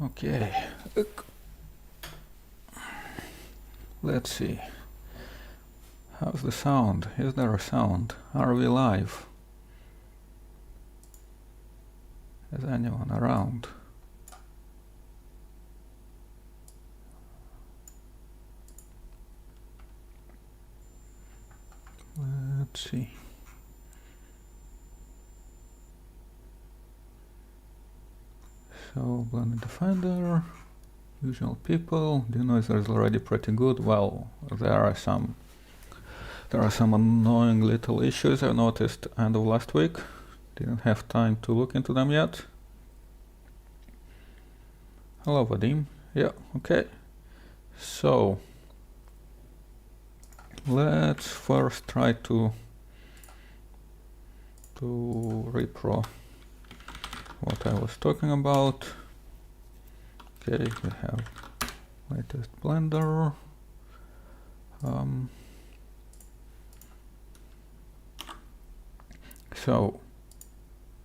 Okay. Let's see. How's the sound? Is there a sound? Are we live? Is anyone around? Let's see. So, Blended Defender, usual people, denoiser is already pretty good. Well, there are some annoying little issues I noticed end of last week. Didn't have time to look into them yet. Hello, Vadim. Yeah, okay. So, let's first try to repro what I was talking about. Okay, we have latest Blender. So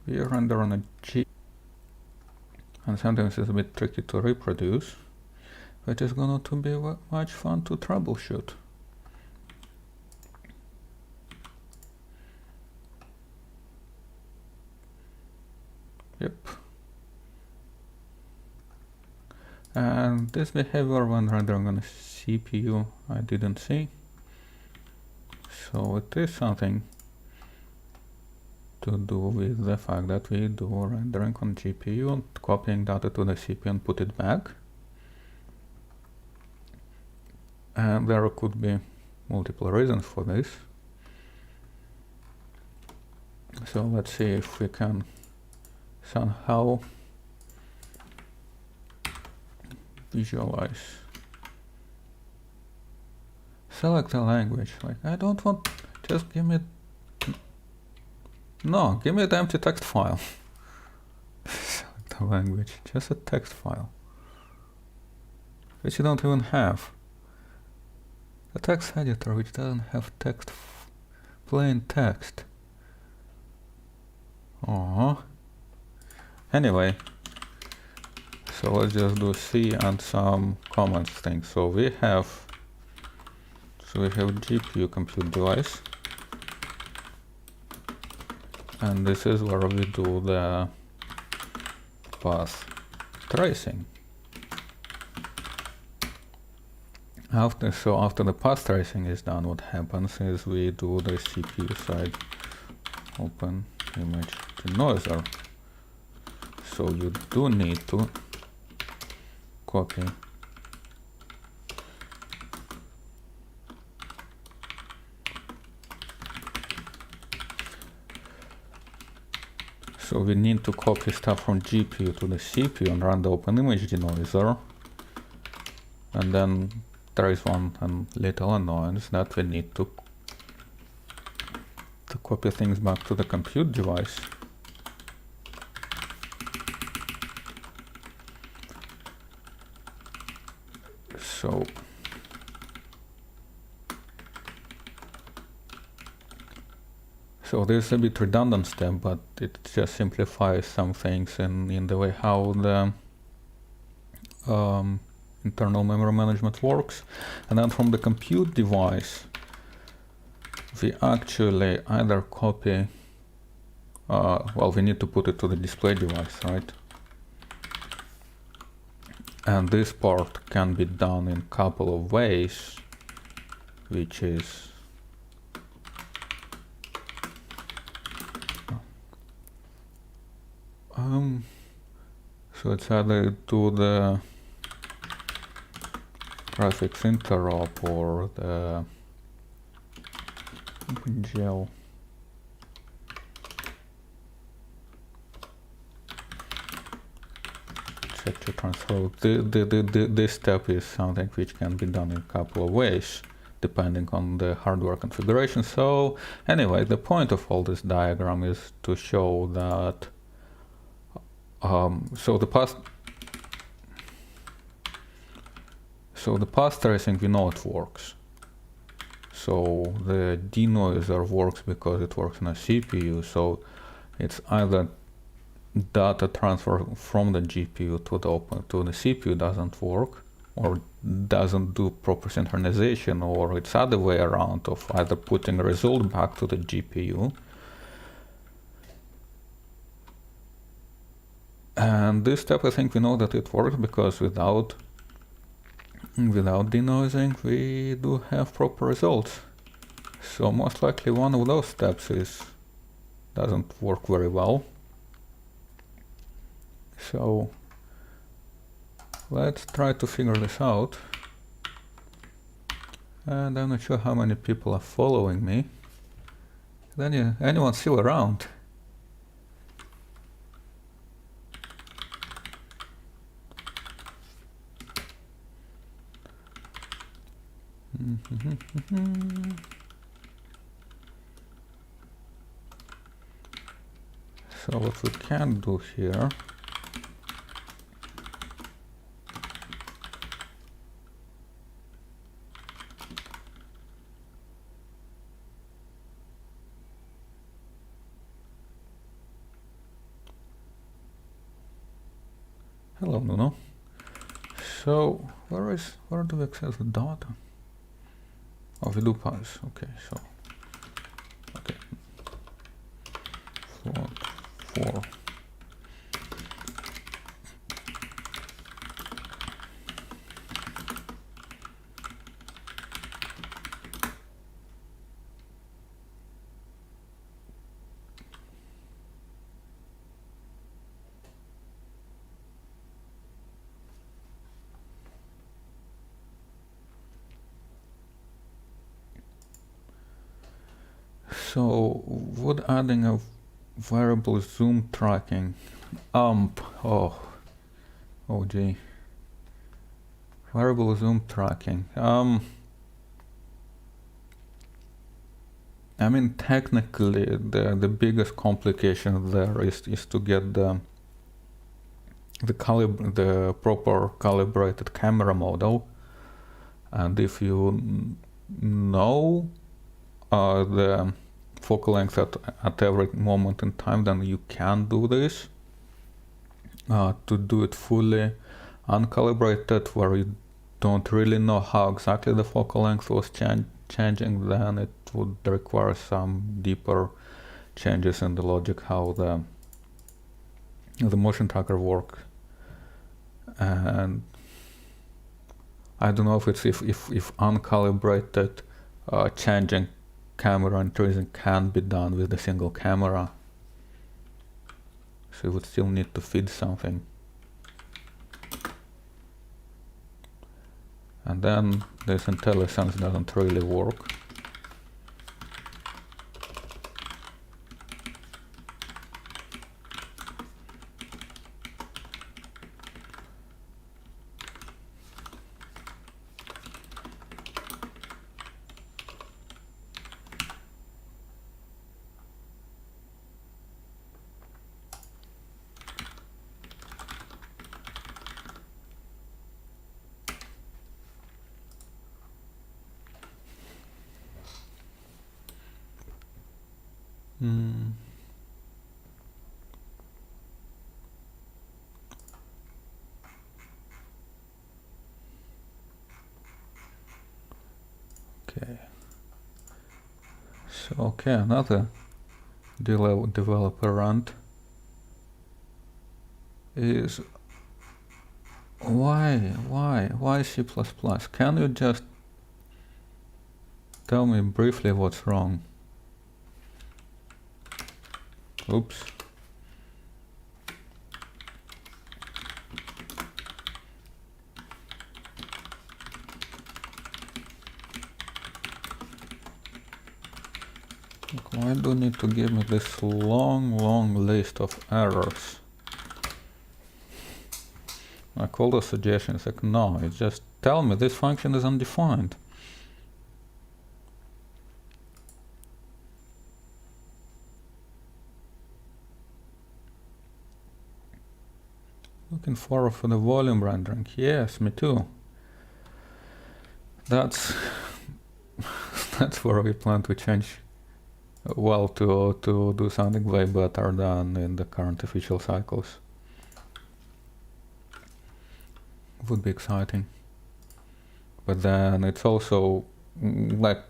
we render on a G, and sometimes it's a bit tricky to reproduce, but it's going to be much fun to troubleshoot. Yep. And this behavior when rendering on a CPU I didn't see, so it is something to do with the fact that we do rendering on GPU and copying data to the CPU and put it back. And there could be multiple reasons for this. So let's see if we can somehow visualize. Select a language. Like, I don't want, just give me, no, give me the empty text file. Select a language, just a text file, which you don't even have. A text editor which doesn't have text, plain text. Anyway, so let's just do C and some comments things. So we have GPU compute device, and this is where we do the path tracing. After the path tracing is done, what happens is we do the CPU side OpenImageDenoiser. So you do need to copy stuff from GPU to the CPU and run the OpenImageDenoiser, and then there is one little annoyance that we need to copy things back to the compute device. So this is a bit redundant step, but it just simplifies some things in the way how the internal memory management works. And then from the compute device, we actually either copy, well, we need to put it to the display device, right? And this part can be done in a couple of ways, which is so it's either to the graphics interrupt or the OpenGL. Check to transfer. This step is something which can be done in a couple of ways, depending on the hardware configuration. So anyway, the point of all this diagram is to show that so the path tracing, we know it works. So the denoiser works because it works on a CPU, so it's either data transfer from the GPU to the CPU doesn't work, or doesn't do proper synchronization, or it's other way around of either putting a result back to the GPU. And this step, I think we know that it works because without denoising we do have proper results. So most likely one of those steps doesn't work very well. So let's try to figure this out. And I'm not sure how many people are following me. Is anyone still around? So what we can do here, hello Nuno. So where do we access the data? Oh, we do pass. Okay, so okay, 4. So would adding a variable zoom tracking oh gee, variable zoom tracking, I mean technically the biggest complication there is to get the proper calibrated camera model, and if you know the focal length at every moment in time, then you can do this. To do it fully uncalibrated, where you don't really know how exactly the focal length was changing, then it would require some deeper changes in the logic how the motion tracker works. And I don't know if it's if uncalibrated changing camera and tracing can be done with a single camera. So you would still need to feed something. And then this IntelliSense doesn't really work. Okay. So okay, another developer rant is why C++? Can you just tell me briefly what's wrong? Oops. Why do you need to give me this long list of errors? Like all the suggestions, like no, it's just tell me this function is undefined. Looking forward for the volume rendering. Yes, me too. That's that's where we plan to change, well, to do something way better than in the current official cycles. Would be exciting. But then it's also like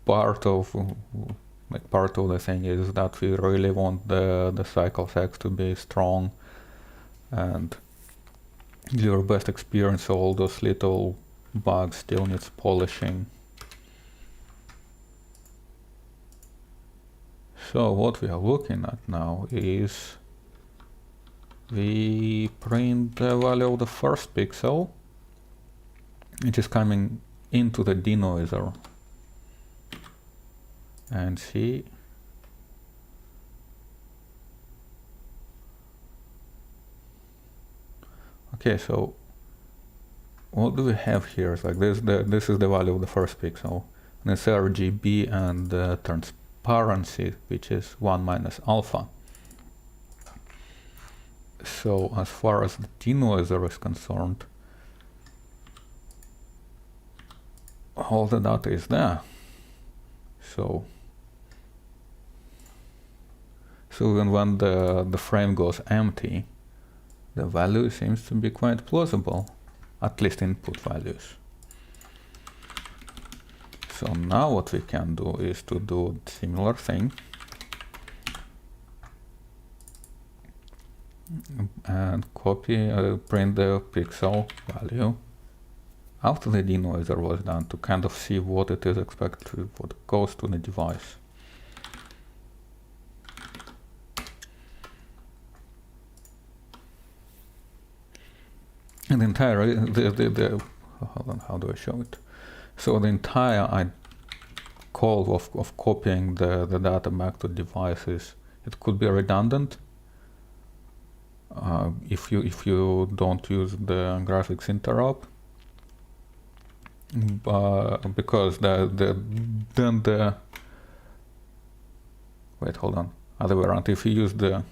part of the thing is that we really want the cycles X to be strong and your best experience. So all those little bugs still needs polishing. So what we are looking at now is we print the value of the first pixel, which is coming into the denoiser, and see okay, so what do we have here? It's like this is the value of the first pixel, and it's RGB and transparency, which is 1 minus alpha. So as far as the denoiser is concerned, all the data is there. So even when the frame goes empty, the value seems to be quite plausible, at least input values. So now what we can do is to do a similar thing and copy, print the pixel value after the denoiser was done to kind of see what it is expected, what goes to the device. And the entire, hold on, how do I show it? So the entire call of copying the data back to devices, it could be redundant if you don't use the graphics interop, because wait, hold on, other way around. If you use the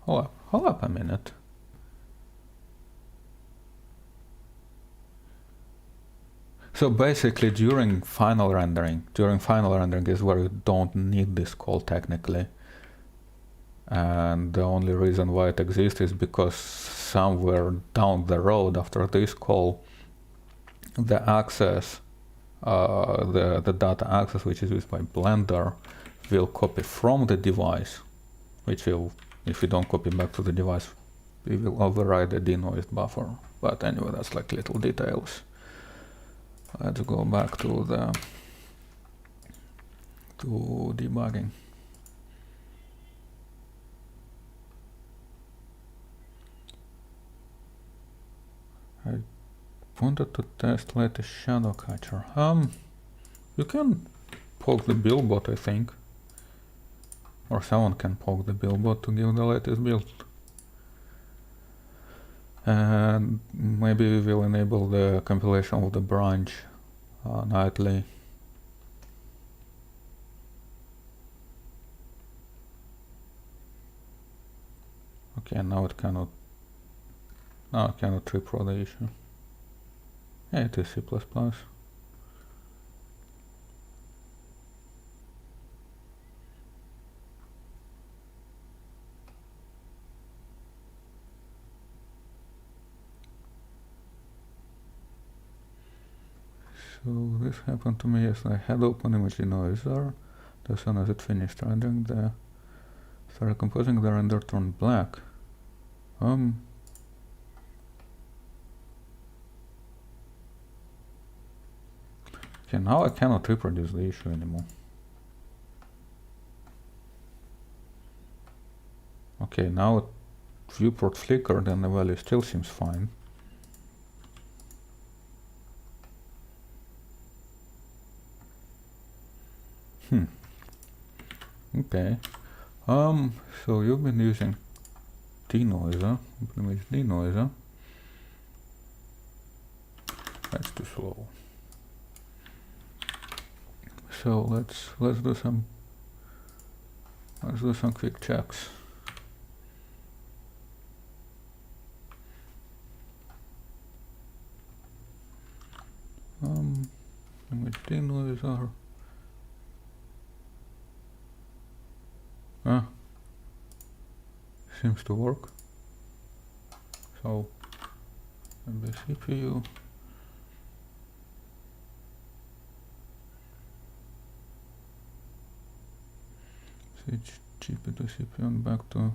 hold up a minute. So basically during final rendering is where you don't need this call technically. And the only reason why it exists is because somewhere down the road after this call, the access, the data access which is used by Blender will copy from the device, which will, if you don't copy back to the device, we will override the denoised buffer. But anyway, that's like little details. Let's go back to debugging. I wanted to test latest shadow catcher. You can poke the build-bot, I think. Or someone can poke the build-bot to give the latest build. And maybe we will enable the compilation of the branch nightly. Okay, now it cannot. Now I cannot repro the issue. Yeah, it is C++. So this happened to me. Yes, I had OpenImageDenoiser. As soon as it finished rendering, started composing, the render turned black. Okay, now I cannot reproduce the issue anymore. Okay, now viewport flickered and the value still seems fine. Okay. So you've been using denoiser, OpenImageDenoiser. That's too slow. So let's do some quick checks. OpenImageDenoiser. Seems to work. So maybe CPU. Switch GPU to CPU and back to.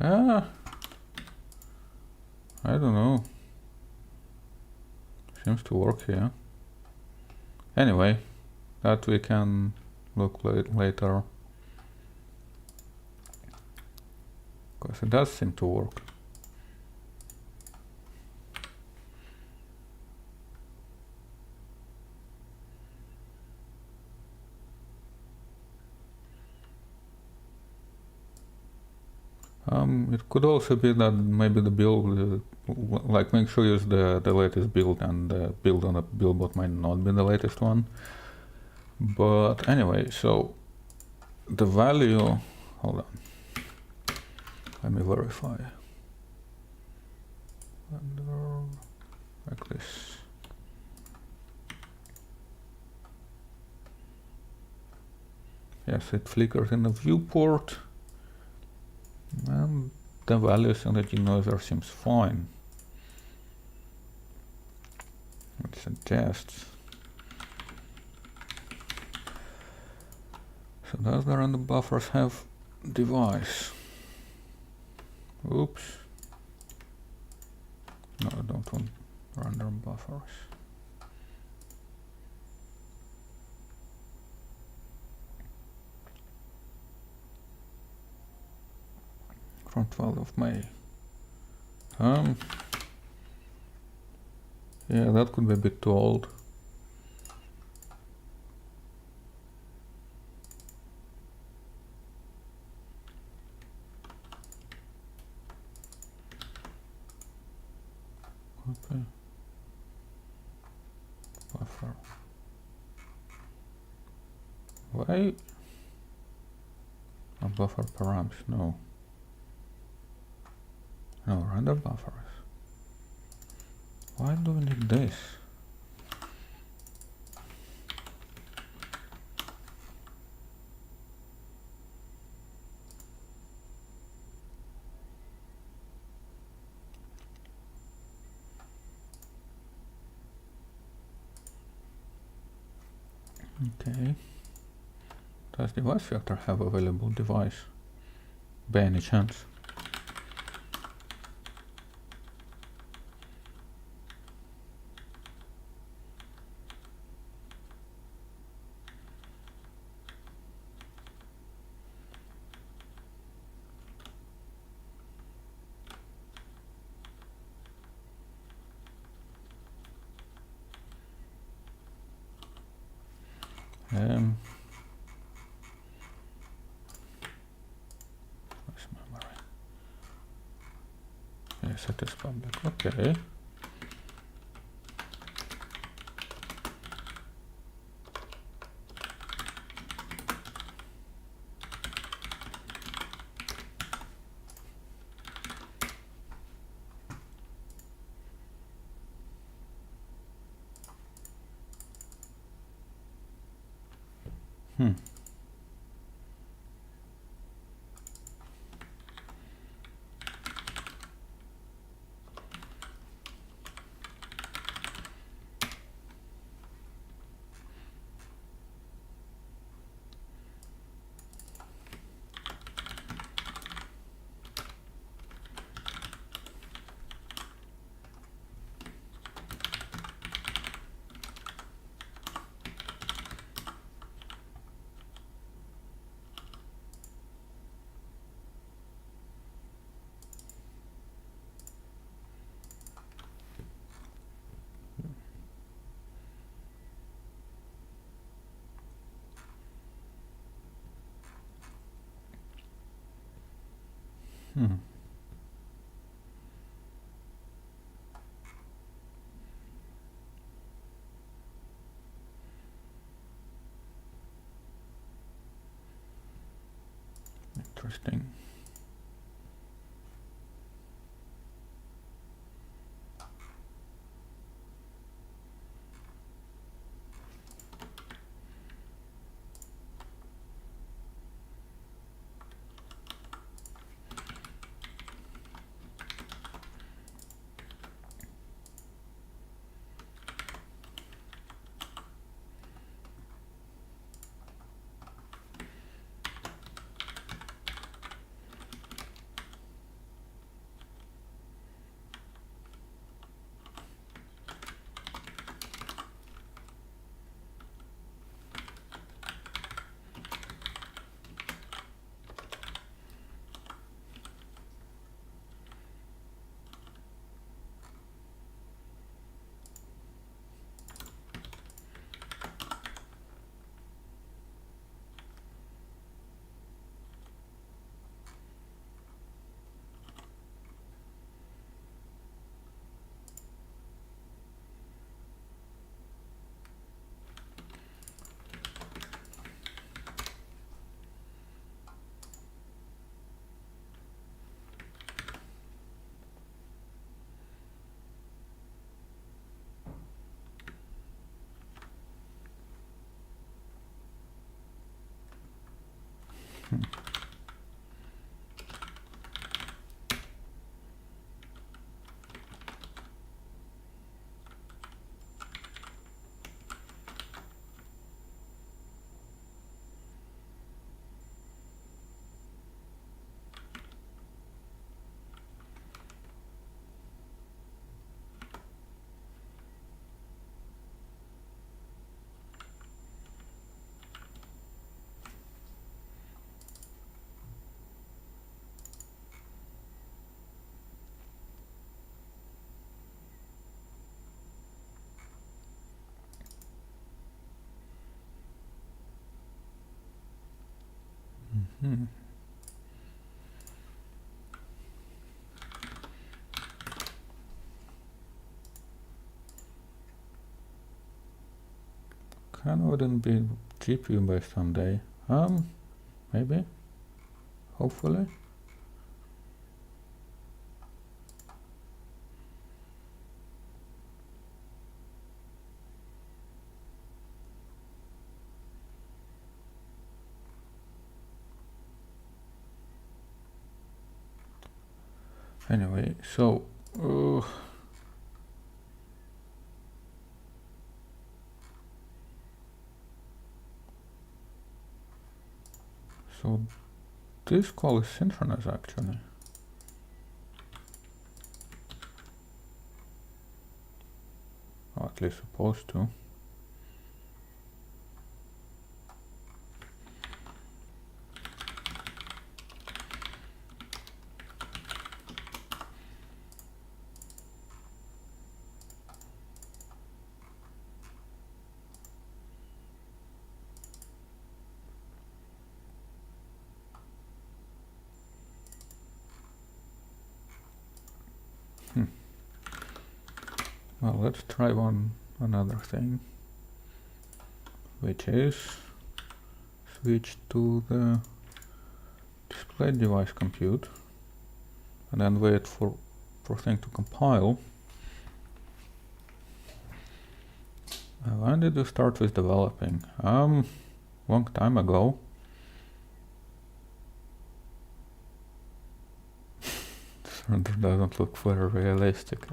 I don't know. Seems to work here. Anyway, that we can look later. Because it does seem to work. It could also be that maybe the build, like make sure you use the latest build, and the build on the buildbot might not be the latest one. But anyway, so the value, hold on, let me verify. Like this. Yes, it flickers in the viewport. And the values on the denoiser seems fine. It suggests. So does the random buffers have device? Oops. No, I don't want random buffers. From 12th of May. Yeah, that could be a bit too old. Okay. Buffer. Why? A buffer params, no. No, random buffers. Why do we need this? Okay. Does device filter have available device? By any chance? Where's memory? Yes, it is public. Okay. Interesting. Wouldn't be GPU based someday. Maybe. Hopefully. Anyway, so so this call is synchronous actually. Or at least supposed to. Well, let's try another thing, which is switch to the display device compute and then wait for thing to compile. When did you start with developing? Long time ago. That doesn't look very realistic.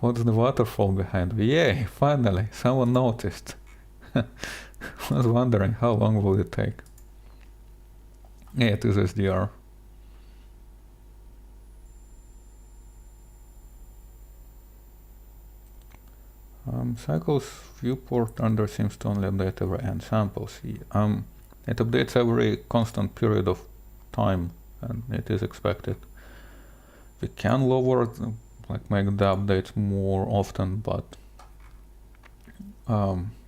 What's the waterfall behind? Yay, finally, someone noticed. Was wondering how long will it take. Yeah, it is SDR. Cycles viewport under seems to only update every n samples. It updates every constant period of time, and it is expected. We can lower, make the updates more often, but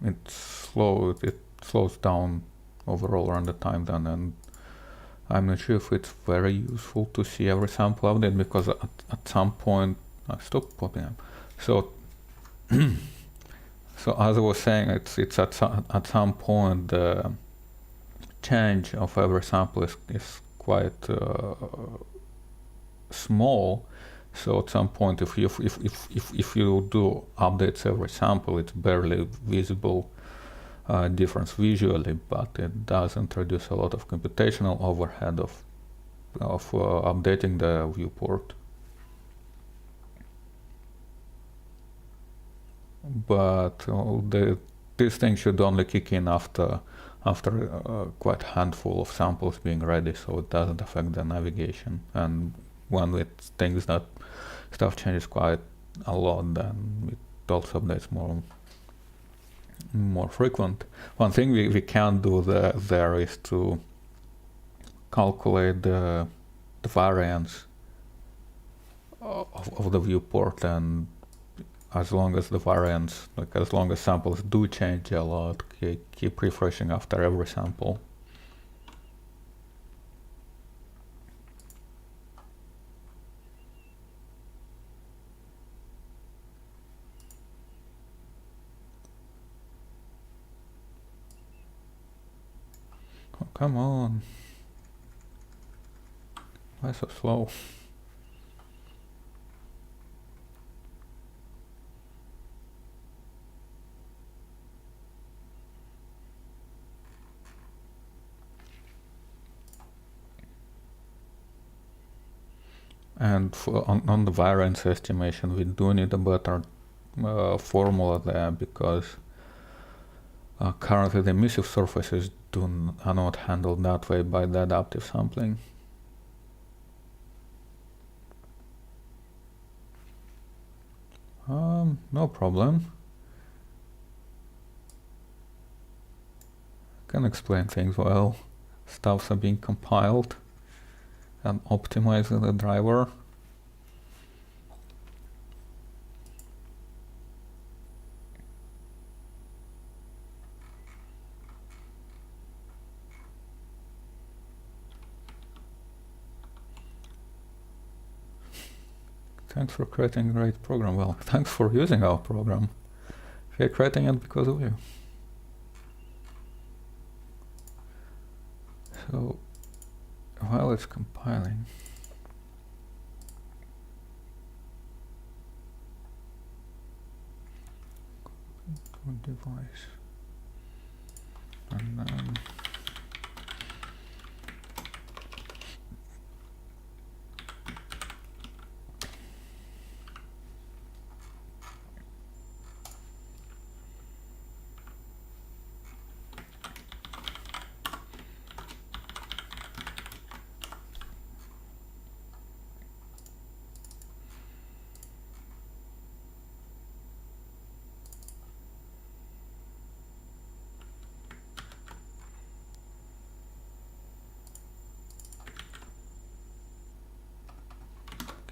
it slows down overall run the time then, and I'm not sure if it's very useful to see every sample update, because at some point I stopped popping up. So so as I was saying, it's at some point the change of every sample is quite small. So at some point, if you do updates every sample, it's barely visible difference visually, but it does introduce a lot of computational overhead of updating the viewport. But this thing should only kick in after quite a handful of samples being ready, so it doesn't affect the navigation. And when it thinks that stuff changes quite a lot, then it also updates more frequent. One thing we can do there is to calculate the variance of the viewport, and as long as the variance, as long as samples do change a lot, keep refreshing after every sample. Oh, come on. Why so slow? And on the variance estimation, we do need a better formula there, because currently the emissive surfaces are not handled that way by the adaptive sampling. No problem. I can explain things while stuffs are being compiled and optimizing the driver. Thanks for creating a great program. Well, thanks for using our program. We're creating it because of you. So, while it's compiling, device, and then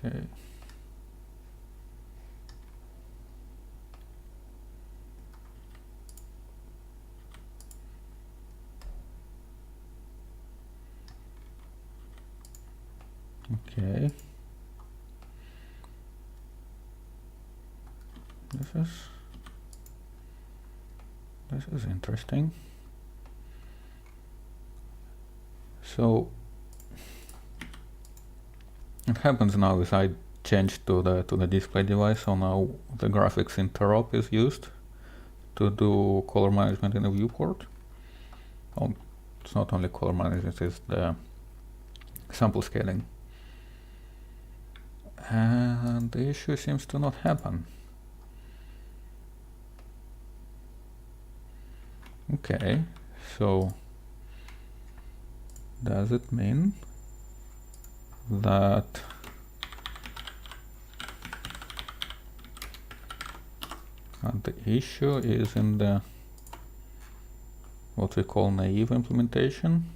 okay. Okay. This is interesting. So it happens now is I change to the display device, so now the graphics interop is used to do color management in the viewport. Oh, it's not only color management, it's the sample scaling. And the issue seems to not happen. Okay, so does it mean that the issue is in the what we call naive implementation?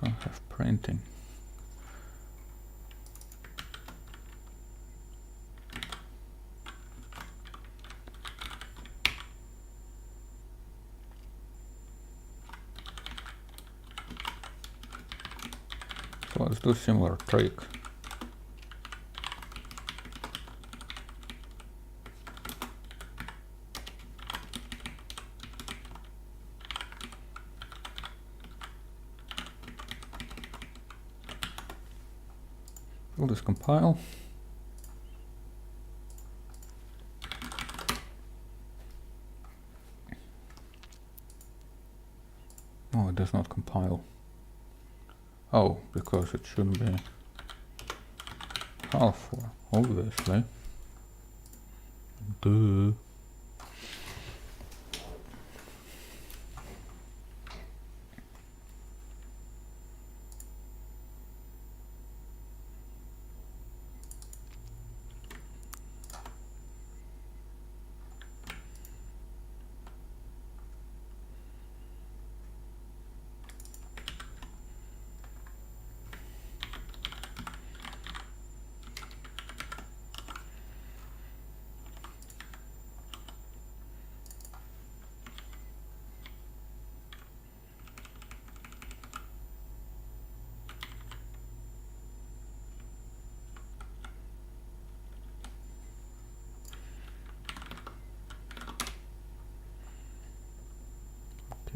Don't have printing. So let's do a similar trick. We'll just compile. Oh, it does not compile. Oh, because it should be half 4, obviously. Duh.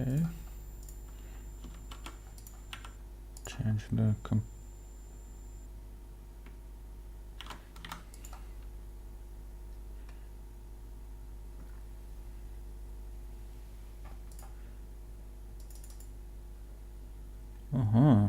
Okay. Change the uh-huh.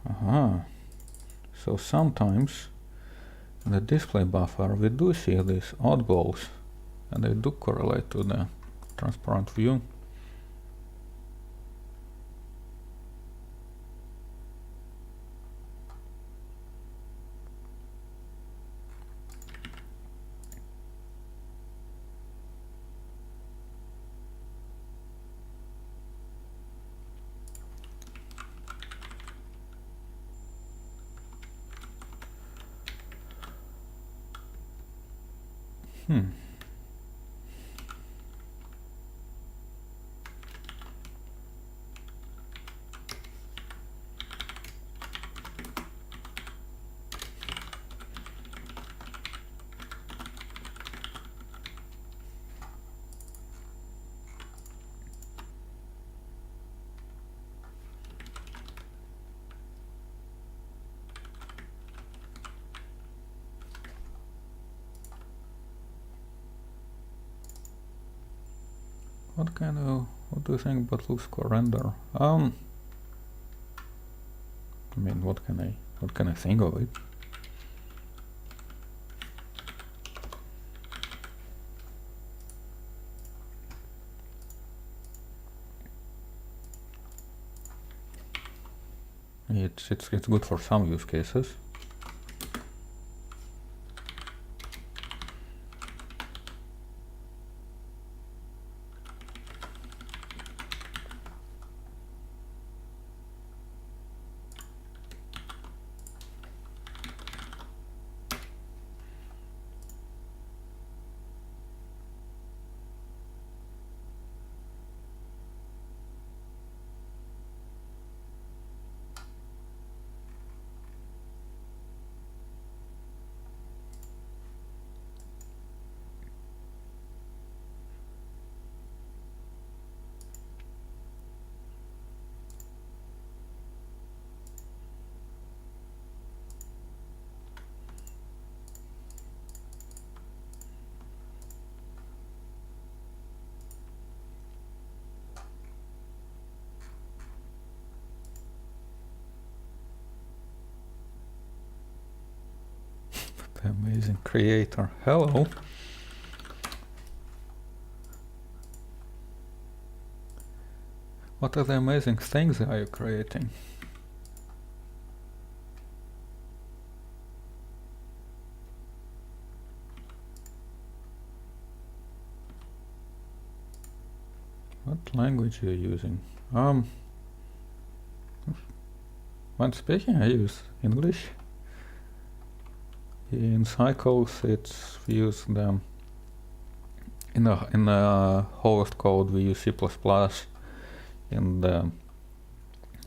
Uh-huh. So sometimes in the display buffer we do see these oddballs, and they do correlate to the transparent view. What do you think about looks core render? I mean, what can I think of it? It's good for some use cases. The amazing creator. Hello. What are the amazing things are you creating? What language are you using? When speaking, I use English. In cycles, it's used in the host code we use C++. In the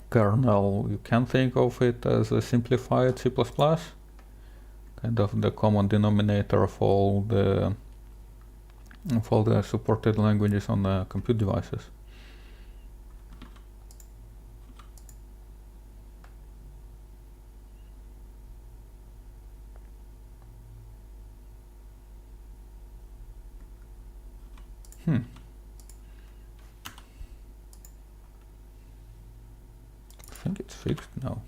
kernel, you can think of it as a simplified C++, kind of the common denominator of all the supported languages on the compute devices. I think it's fixed now.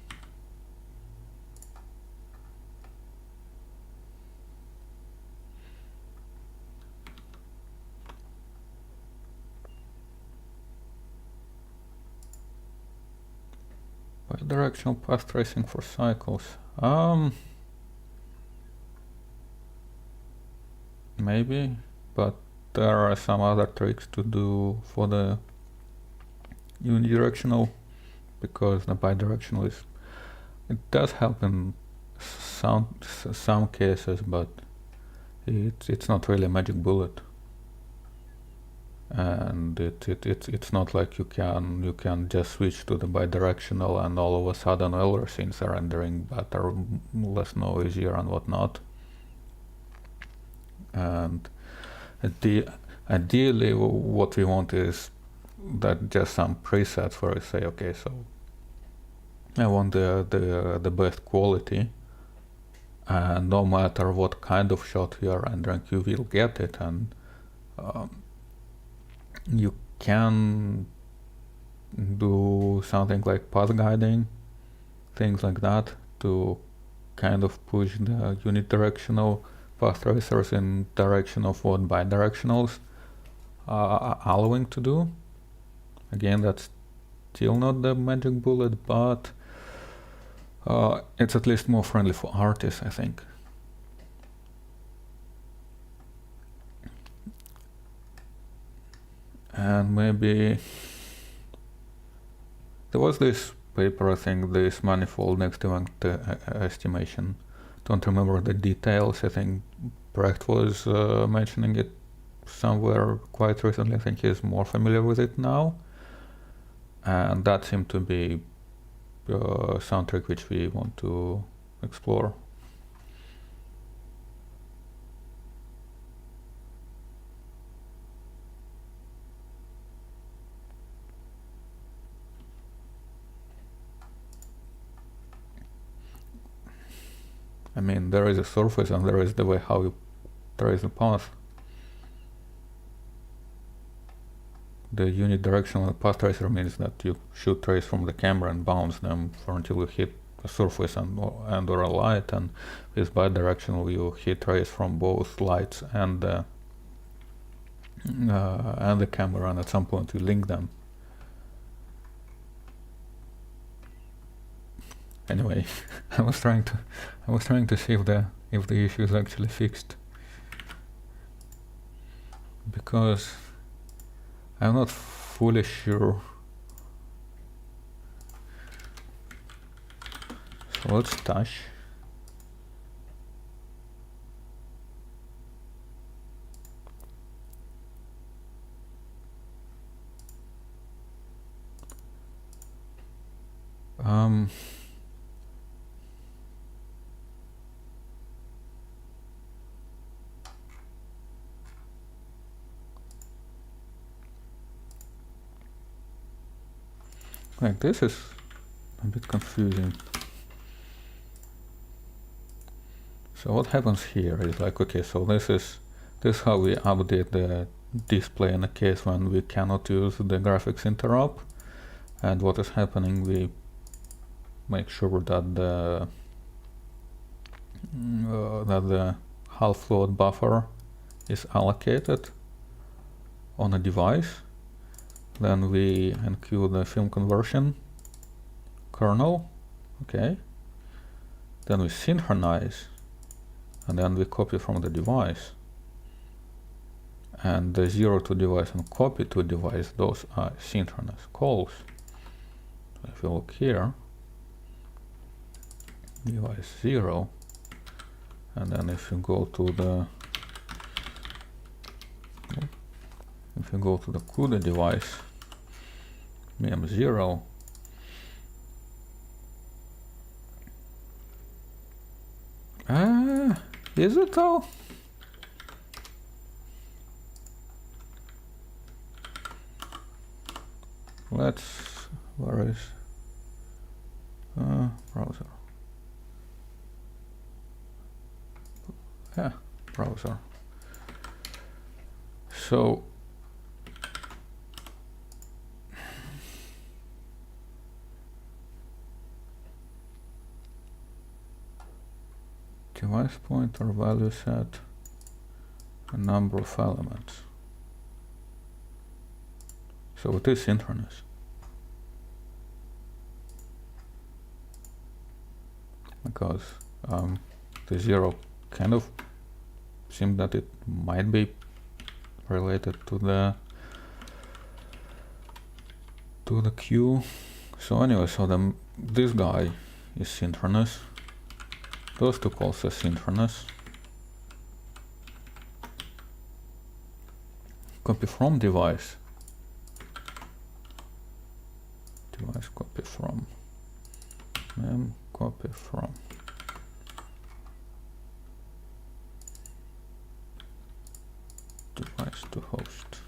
Bidirectional path tracing for cycles. Maybe, but there are some other tricks to do for the unidirectional, because the bidirectional it does help in some cases, but it's not really a magic bullet. and it's not like you can just switch to the bidirectional and all of a sudden everything's rendering better, less noisier and whatnot. And ideally what we want is that just some presets where we say, okay, so I want the best quality, and no matter what kind of shot you are rendering, you will get it. And you can do something like path guiding, things like that, to kind of push the unidirectional path tracers in direction of what bidirectionals are allowing to do. Again, that's still not the magic bullet, but it's at least more friendly for artists, I think. And maybe there was this paper, I think, this manifold next event estimation. Don't remember the details. I think Brecht was mentioning it somewhere quite recently. I think he's more familiar with it now. And that seemed to be some trick which we want to explore. I mean, there is a surface and there is the way how you trace the path. The unidirectional path tracer means that you should trace from the camera and bounce them until you hit a surface and or a light, and with bidirectional you hit trace from both lights and the camera, and at some point you link them. Anyway, I was trying to see if the issue is actually fixed, because I'm not fully sure. So let's touch. Like, this is a bit confusing. So what happens here is like, okay, so this is how we update the display in a case when we cannot use the graphics interrupt. And what is happening, we make sure that the half float buffer is allocated on a device. Then we enqueue the film conversion kernel, okay. Then we synchronize, and then we copy from the device. And the 0 to device and copy to device, those are synchronous calls. So if you look here, device 0, and then if you go to the CUDA device, MEM0, is it though? Where is browser? Yeah, browser. So device pointer value set a number of elements. So it is synchronous. Because the 0 kind of seems that it might be related to the queue. So anyway, so this guy is synchronous. Those two calls are synchronous. copy from device copy from mem copy from device to host.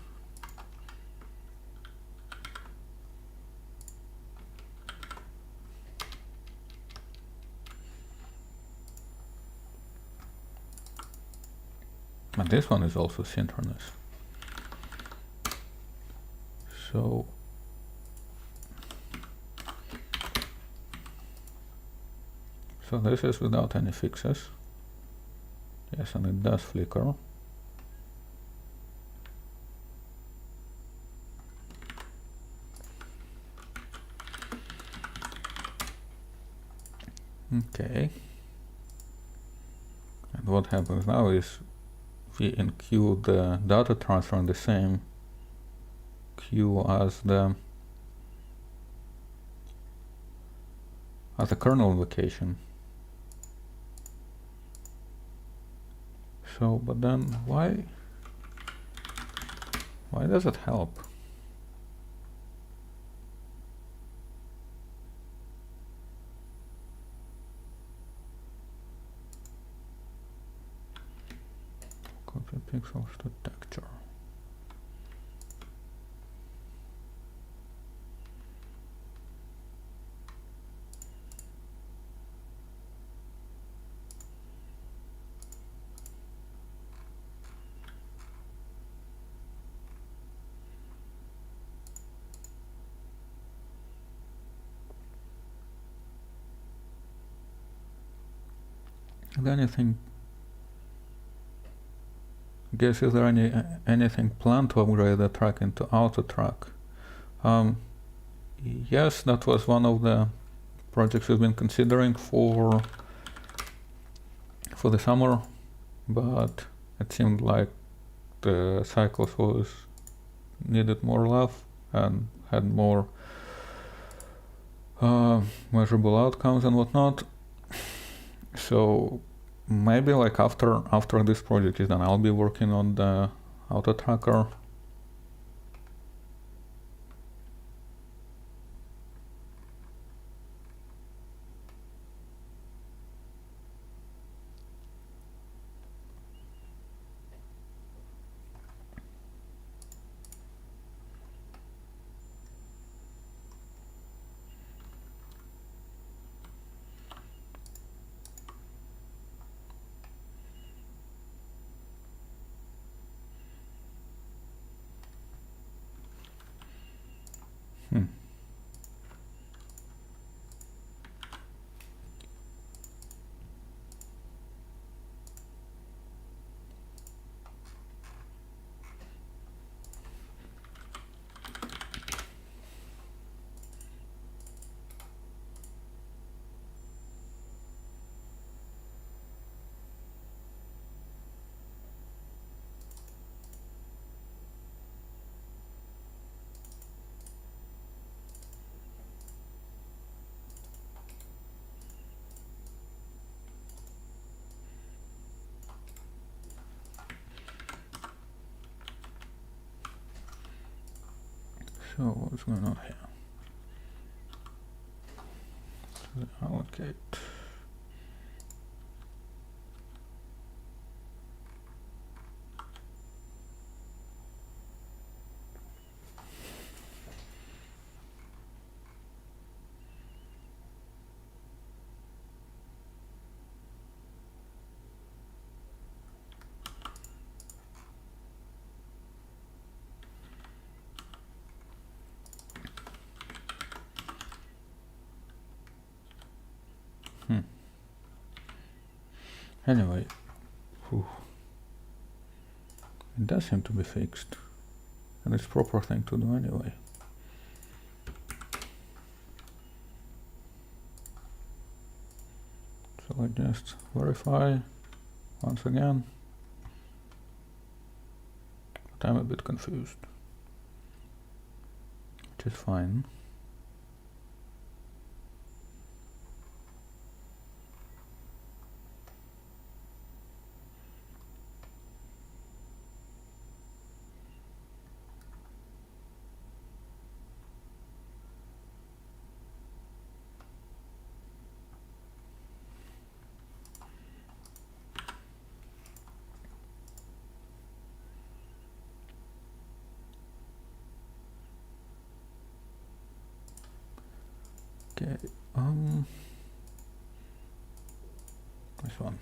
And this one is also synchronous. So this is without any fixes. Yes, and it does flicker. Okay. And what happens now is we enqueue the data transfer in the same queue as the kernel invocation. So, but then why does it help? Copy pixels to texture. Anything? Guess is there anything planned to upgrade the track into auto track? Yes, that was one of the projects we've been considering for the summer, but it seemed like the cycles needed more love and had more measurable outcomes and whatnot. So maybe like after this project is done, I'll be working on the auto tracker. So what's going on here? So allocate. Anyway, it does seem to be fixed, and it's proper thing to do anyway. So I just verify once again, but I'm a bit confused, which is fine. Okay, this one.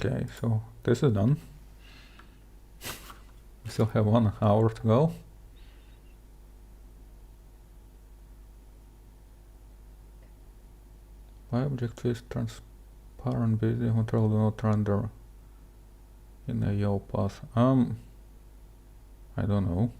Okay, so this is done. We still have 1 hour to go. Why object is transparent busy control do not render in a yaw path? I don't know.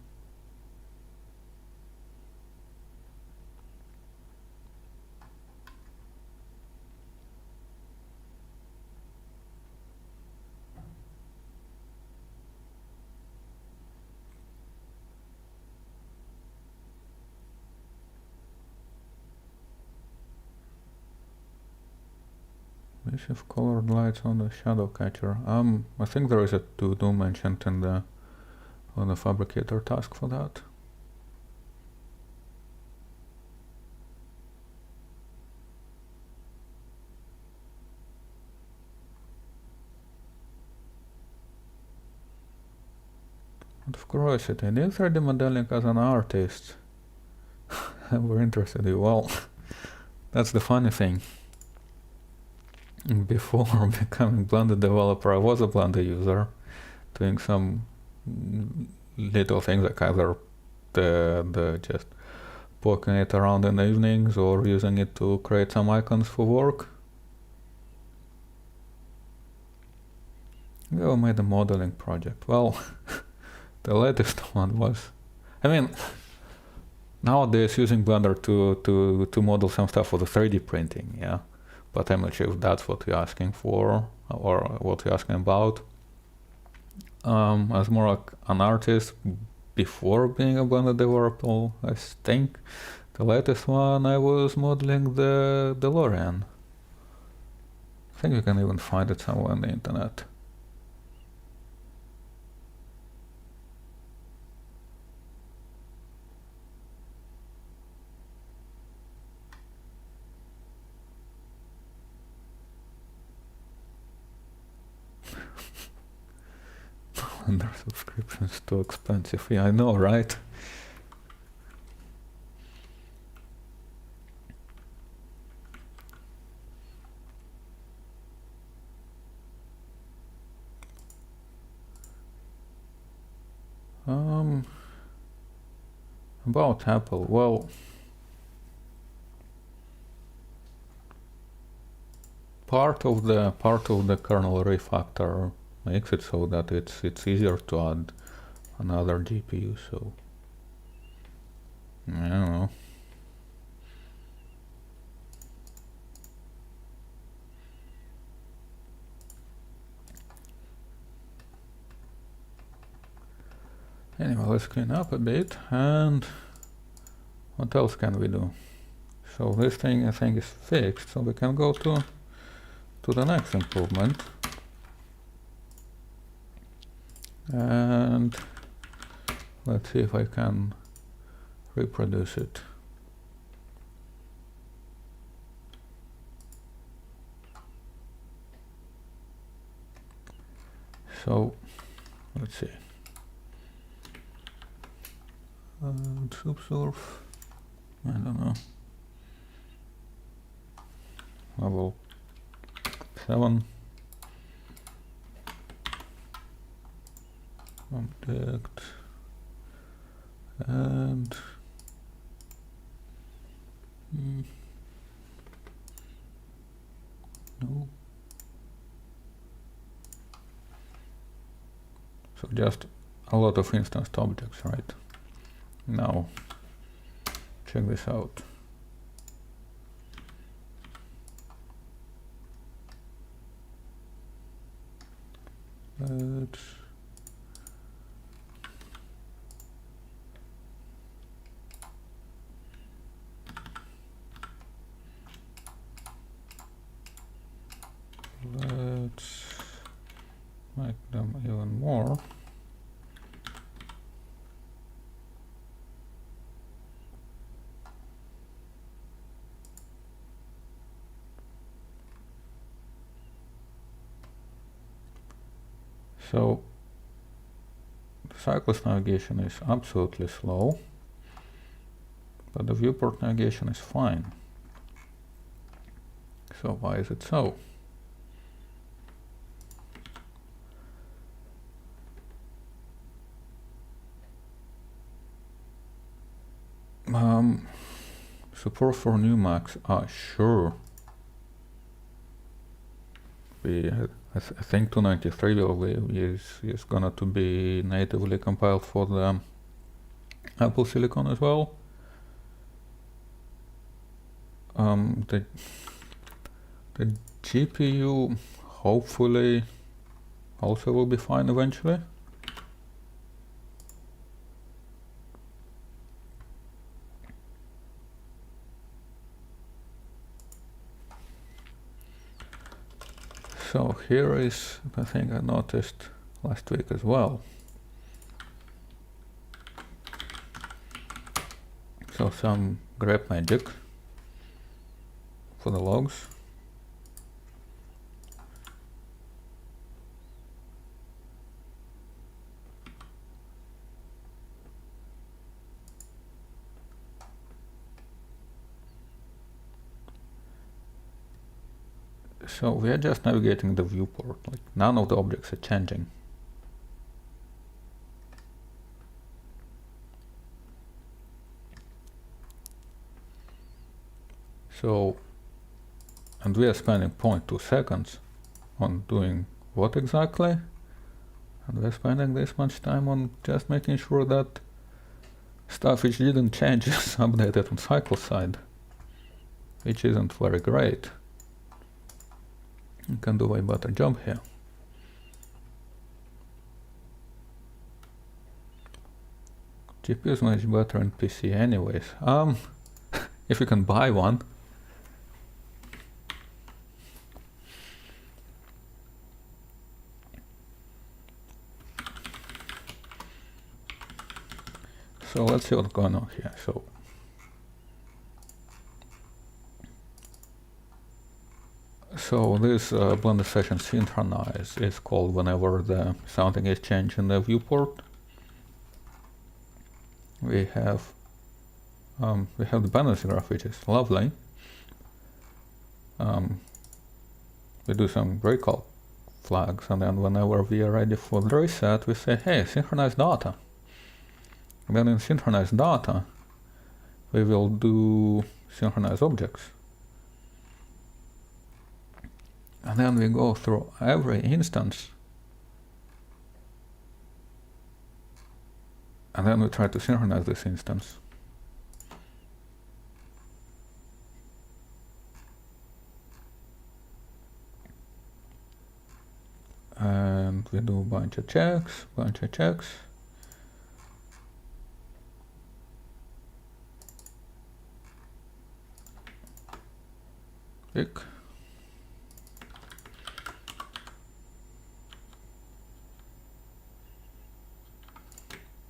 If colored lights on the shadow catcher. I think there is a to-do mentioned in the on the fabricator task for that. Out of curiosity, did 3D modeling as an artist ever interested you? Well, that's the funny thing. Before becoming Blender developer, I was a Blender user, doing some little things like either the just poking it around in the evenings or using it to create some icons for work. We all made a modeling project. Well, the latest one was, I mean, nowadays using Blender to model some stuff for the 3D printing, yeah. But I'm not sure if that's what you're asking for or what you're asking about. As more like an artist before being a Blender developer, I think the latest one I was modeling the DeLorean. I think you can even find it somewhere on the internet. Blender subscription's too expensive. Yeah, I know, right? About Apple, well, part of the kernel refactor makes it so that it's easier to add another GPU. So I don't know. Anyway, let's clean up a bit, and what else can we do? So this thing I think is fixed, so we can go to the next improvement. And let's see if I can reproduce it. So let's see. Subsurf, I don't know, level 7, object, and no. So just a lot of instanced objects, right? Now, check this out. Let's make them even more. So the cyclist navigation is absolutely slow, but the viewport navigation is fine. So why is it so? Support for new Macs, sure. I think 293 is gonna to be natively compiled for the Apple Silicon as well. The GPU hopefully also will be fine eventually. So here is the thing I noticed last week as well. So some grep magic for the logs. So we are just navigating the viewport, like none of the objects are changing. So, and we are spending 0.2 seconds on doing what exactly? And we're spending this much time on just making sure that stuff which didn't change is updated on cycle side, which isn't very great. You can do a way better job here. GPU is much better in PC anyways. If you can buy one. So let's see what's going on here. So this blended session synchronize is called whenever something is changed in the viewport. We have the dependency graph, which is lovely. We do some recall flags, and then whenever we are ready for the reset, we say, hey, synchronize data. And then in synchronize data, we will do synchronize objects. And then we go through every instance. And then we try to synchronize this instance. And we do a bunch of checks. Pick.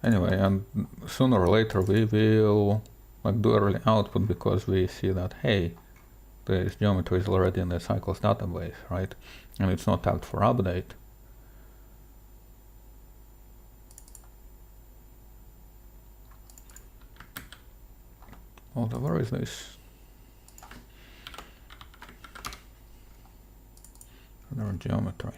Anyway, and sooner or later we will do early output, because we see that, hey, this geometry is already in the cycles database, right? And it's not tagged for update. Although, where is this? Another geometry.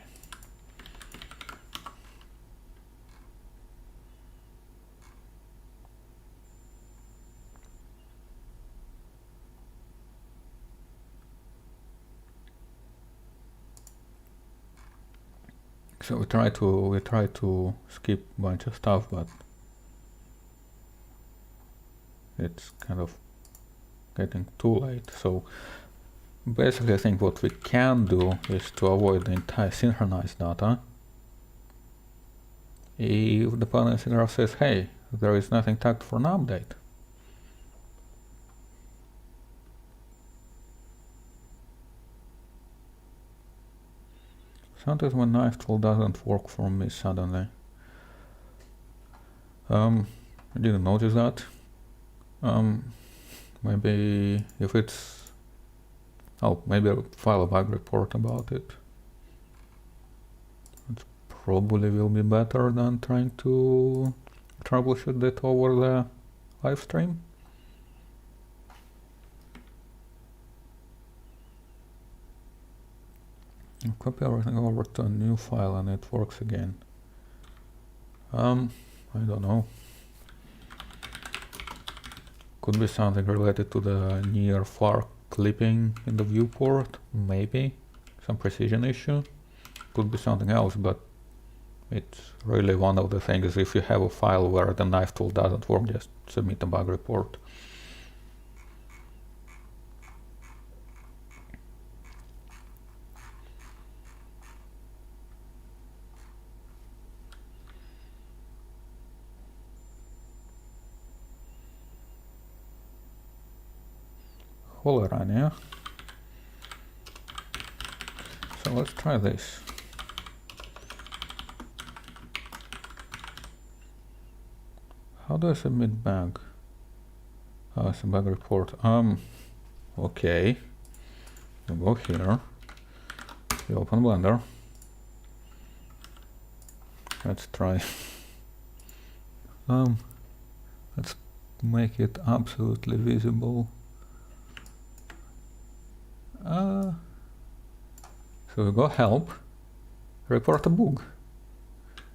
So we try to skip a bunch of stuff, but it's kind of getting too late. So basically, I think what we can do is to avoid the entire synchronized data. If the dependency graph says, hey, there is nothing tagged for an update, sometimes my knife tool doesn't work for me suddenly. I didn't notice that. Maybe if it's... Oh, maybe I'll file a bug report about it. It probably will be better than trying to troubleshoot it over the live stream. I'll copy everything over to a new file and it works again. I don't know. Could be something related to the near far clipping in the viewport, maybe. Some precision issue. Could be something else, but it's really one of the things. If you have a file where the knife tool doesn't work, just submit a bug report. Holerania. So let's try this. How do I submit bug? Oh, it's a bug report. Okay. You go here. You open Blender. Let's try. Let's make it absolutely visible. So we go help, report a bug,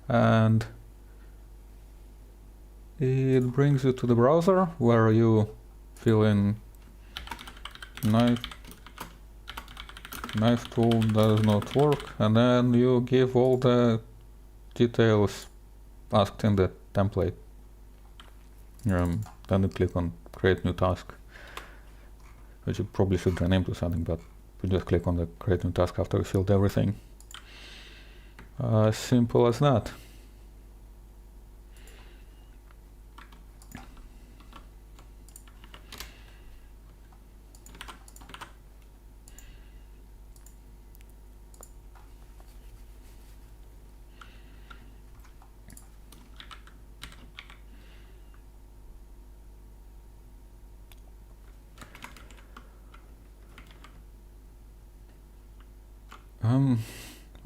and it brings you to the browser where you fill in knife tool does not work, and then you give all the details asked in the template. Then you click on create new task, which you probably should rename to something, but you just click on the create new task after you filled everything. Simple as that.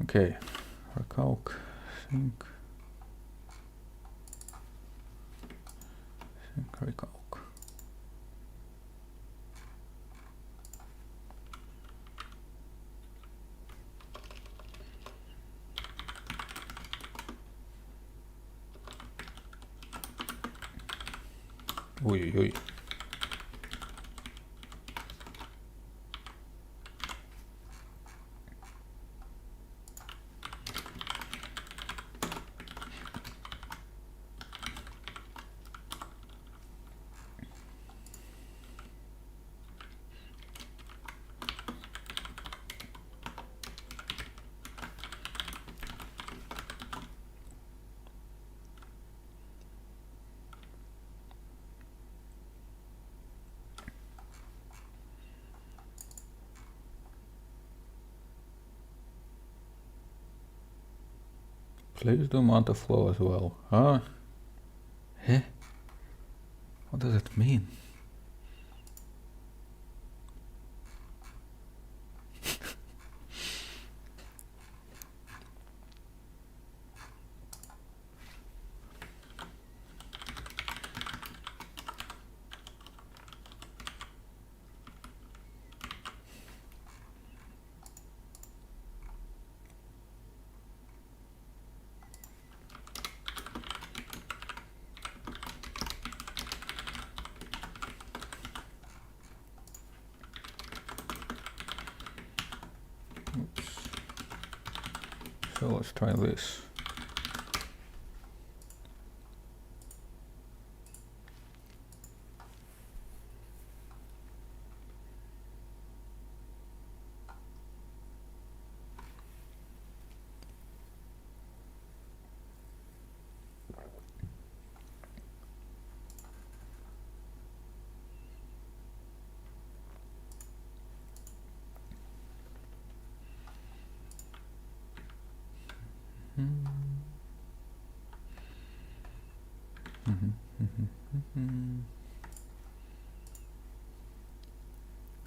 Okay, recalc, sync, recalc. Ui. Please do matter flow as well. Huh? Eh? What does it mean? Oops. So let's try this.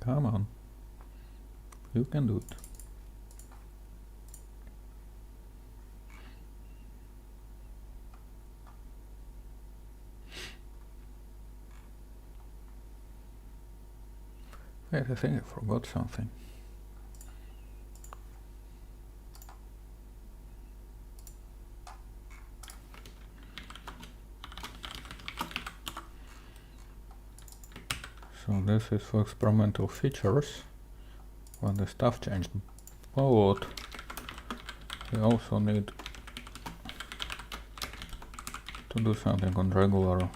Come on, you can do it. Wait, I think I forgot something. So this is for experimental features. When the stuff changed, but we also need to do something on regular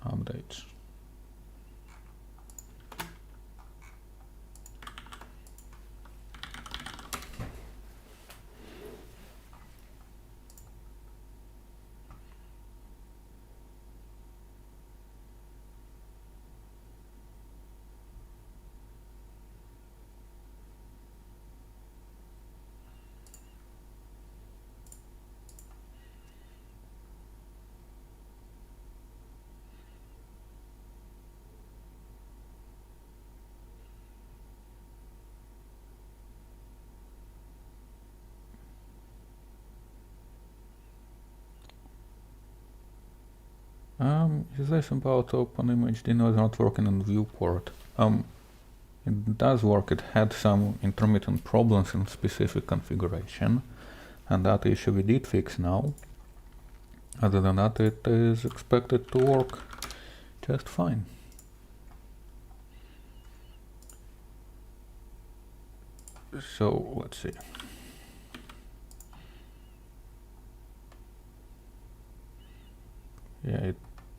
updates. Is this about OpenImageDenoiser not working on viewport? It does work. It had some intermittent problems in specific configuration, and that issue we did fix now. Other than that, it is expected to work just fine. So let's see. Yeah,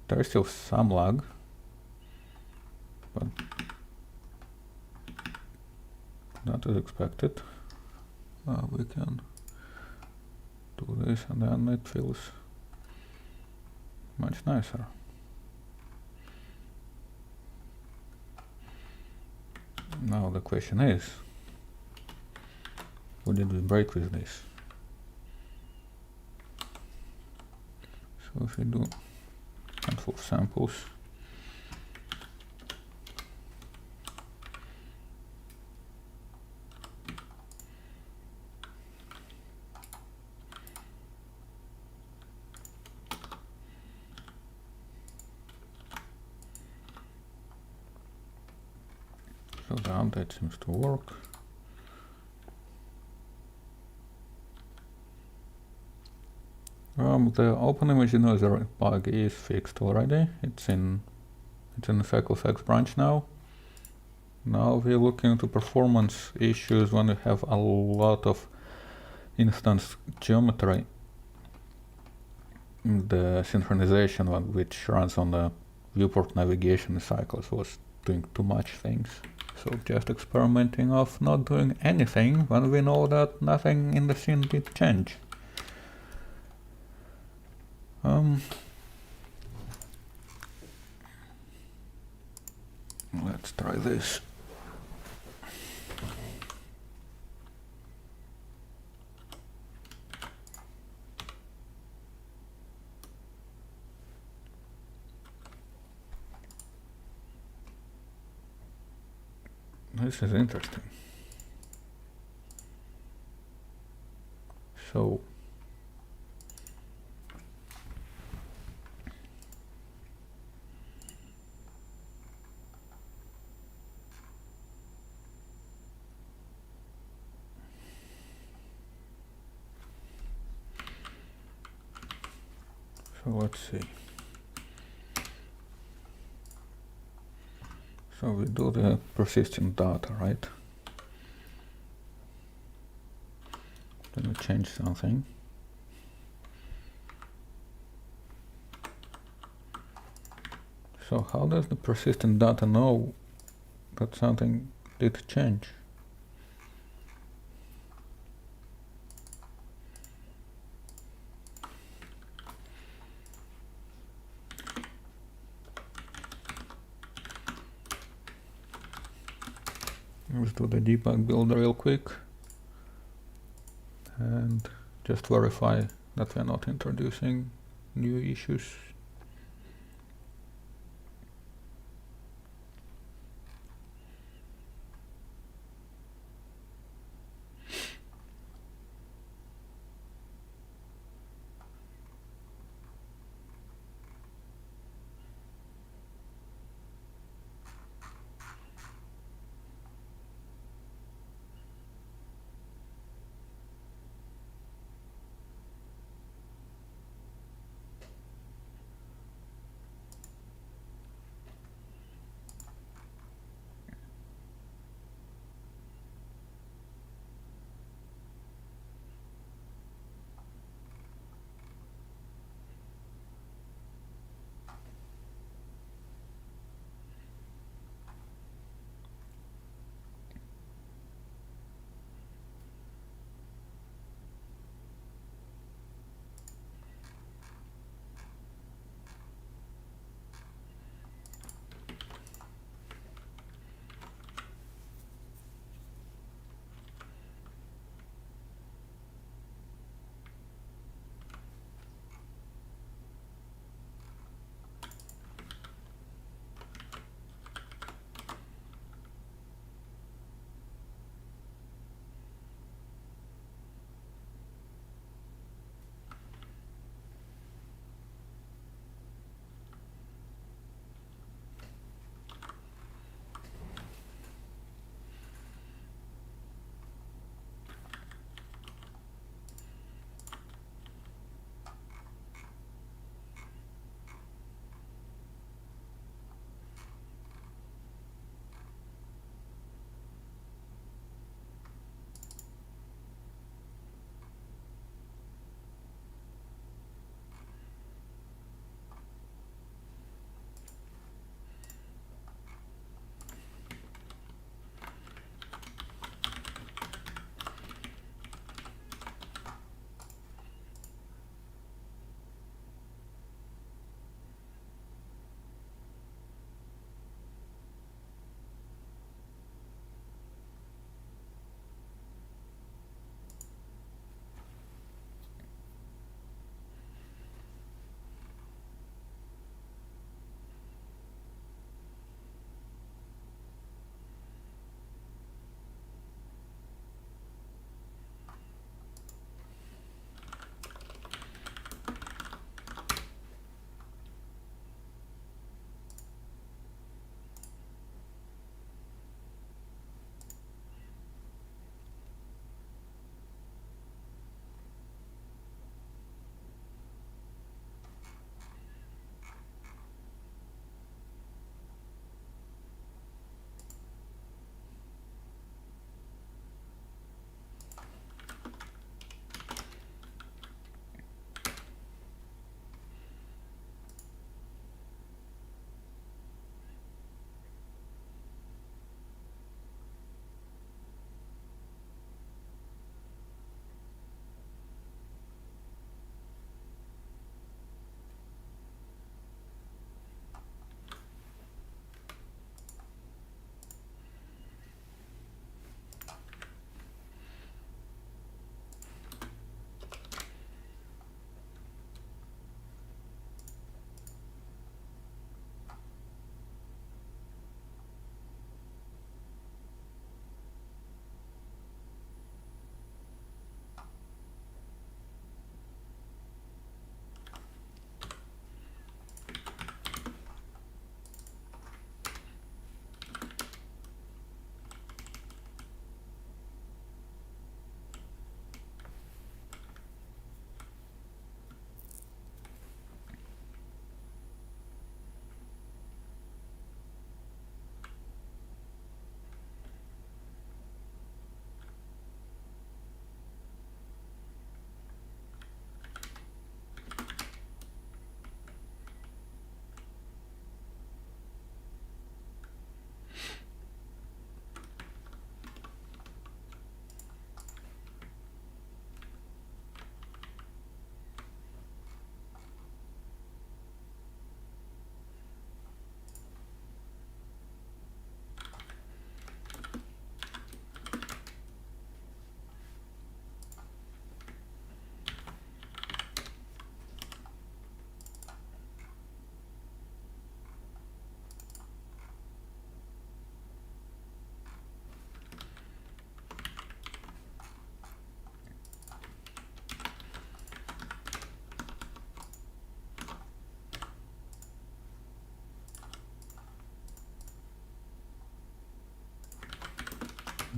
there's still some lag, but not as expected. We can do this and then it feels much nicer. Now the question is, what did we break with this? So if we do a handful of samples, so the update seems to work. The OpenImageDenoiser bug is fixed already. It's in the CycleFX branch now. Now we're looking into performance issues when we have a lot of instance geometry. The synchronization one, which runs on the viewport navigation cycles, was doing too much things. So just experimenting of not doing anything when we know that nothing in the scene did change. Let's try this. This is interesting. So let's see. So we do the persistent data, right? Then we change something. So how does the persistent data know that something did change? Let's do the debug build real quick and just verify that we're not introducing new issues.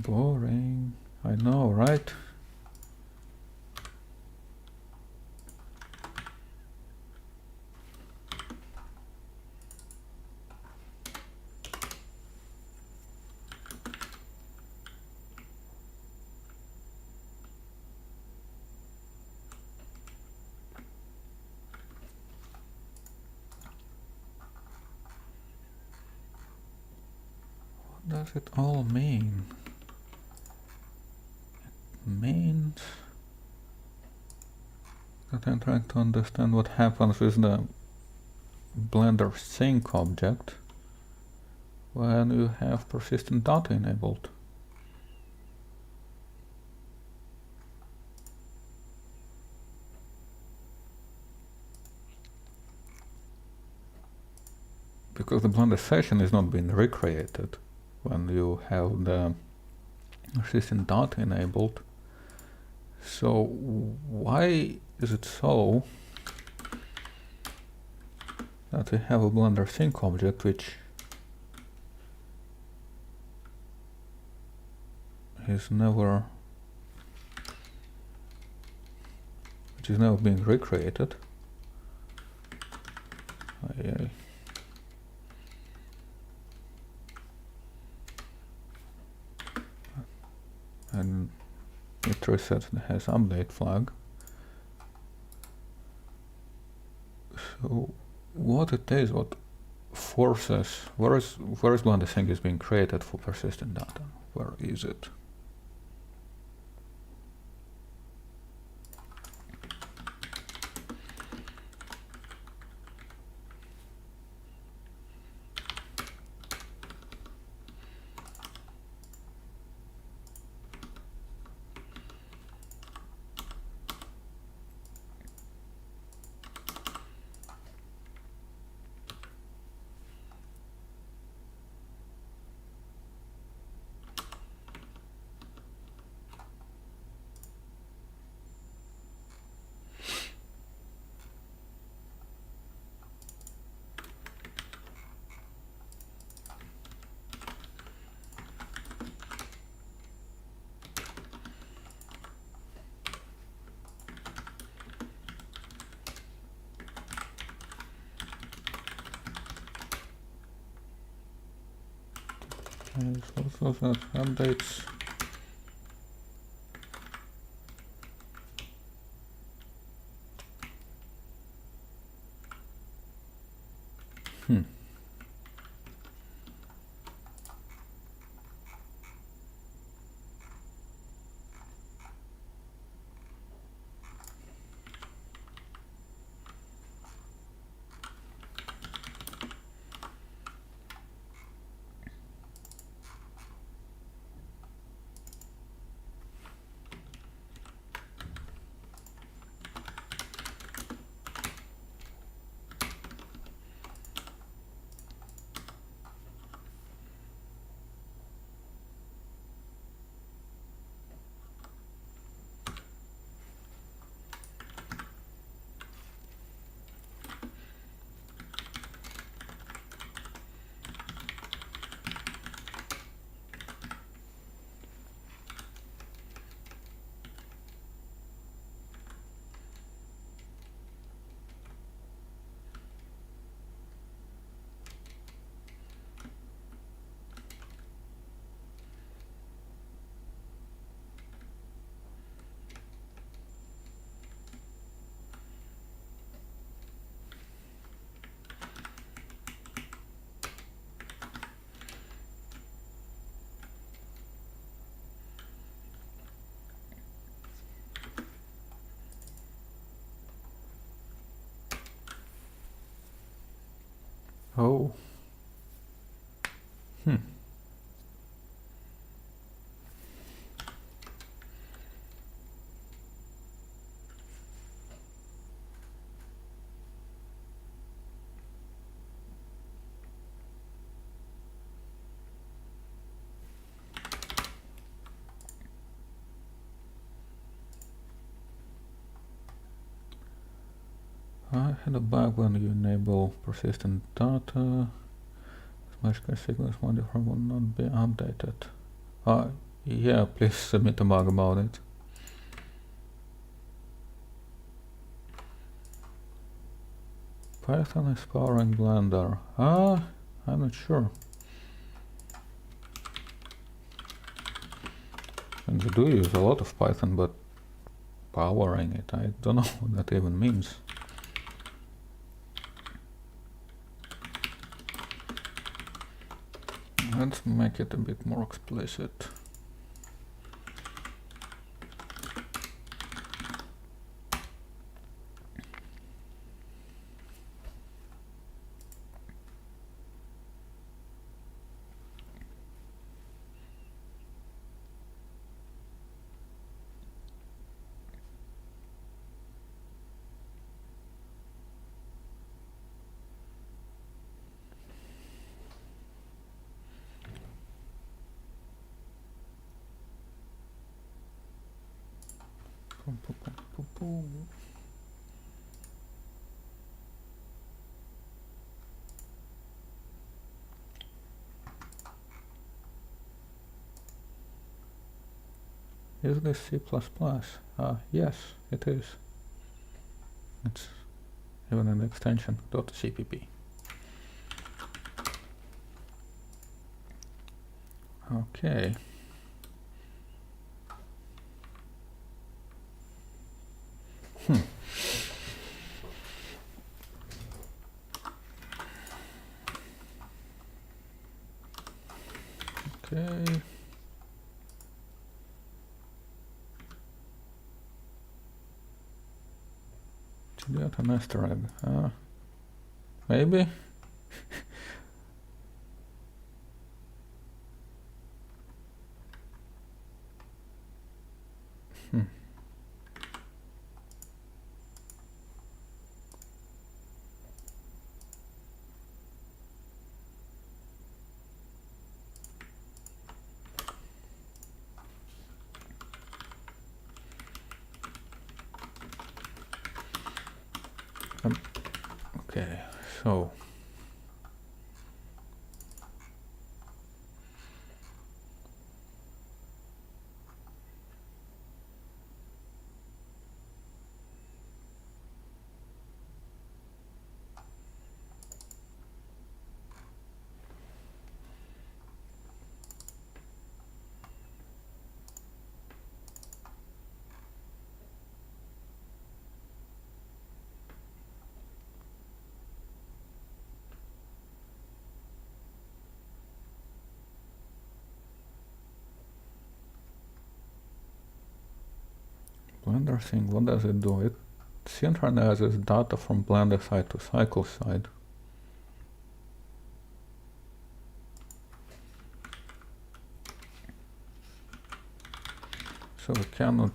Boring. I know, right? What does it all mean? It means that I'm trying to understand what happens with the Blender sync object when you have persistent data enabled. Because the Blender session is not being recreated when you have the persistent data enabled. So why is it so that we have a Blender sync object which is never being recreated? Aye. And it resets the has update flag. So what it is, what forces, where is Blender sync is being created for persistent data? Where is it? And also that updates. Oh. I had a bug when you enable persistent data. Smash sequence modifier will not be updated. Yeah, please submit a bug about it. Python is powering Blender. I'm not sure. And we do use a lot of Python, but powering it, I don't know what that even means. Let's make it a bit more explicit. Is this C++? Yes, it is. It's even an extension, .cpp. Okay. Okay. Get an Easter egg. Maybe? Okay, so Blender thing, what does it do? It synchronizes data from Blender side to cycle side. So we cannot...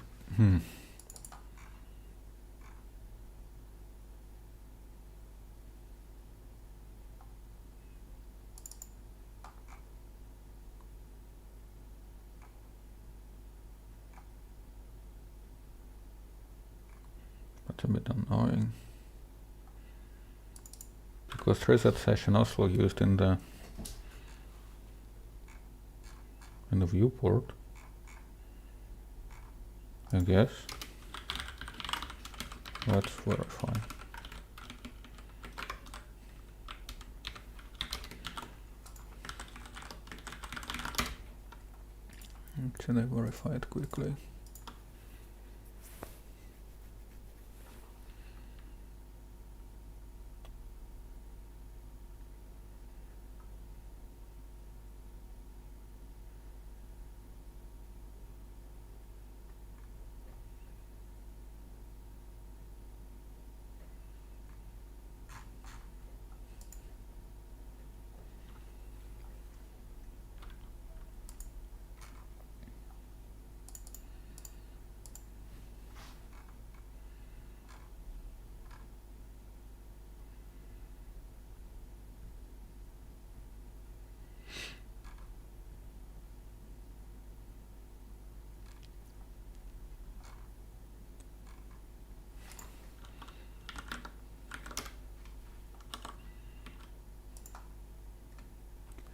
That's a bit annoying. Because reset session also used in the viewport, I guess. Let's verify. Should I verify it quickly?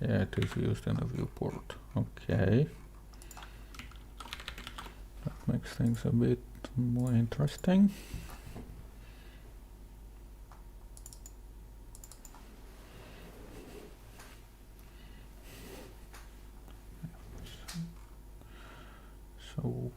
Yeah, it is used in a viewport. Okay. makes things a bit more interesting. So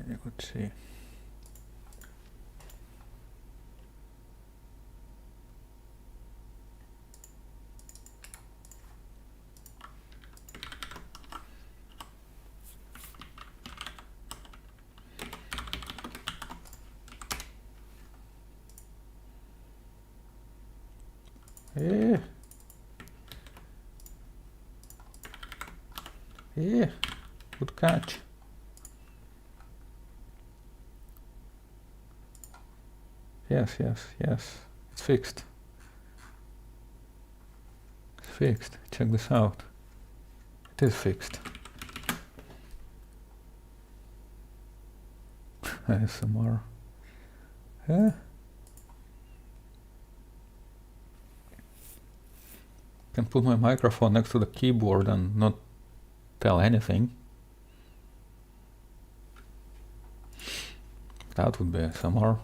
let's see. Yeah. Yeah, good catch. Yes, yes, yes. It's fixed. It's fixed. Check this out. It is fixed. ASMR. Yeah. Can put my microphone next to the keyboard and not tell anything. That would be ASMR.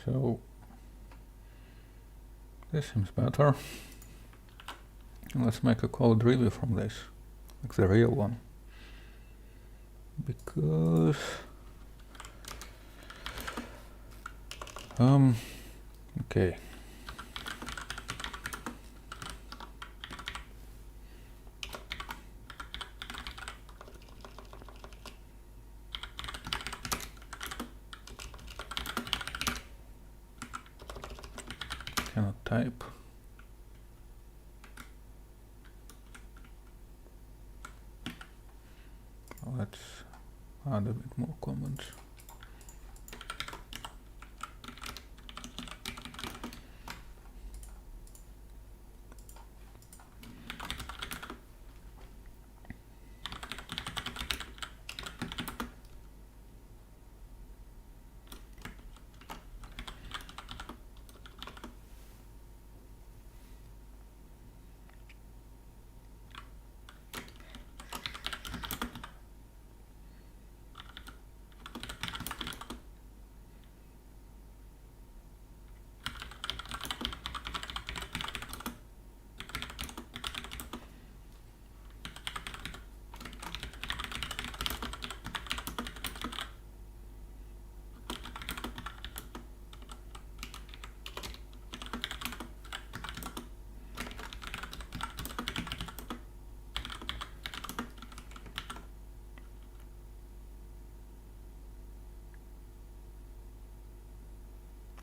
So this seems better. Let's make a code review from this, like the real one. Because okay. Cannot type. Let's add a bit more comments.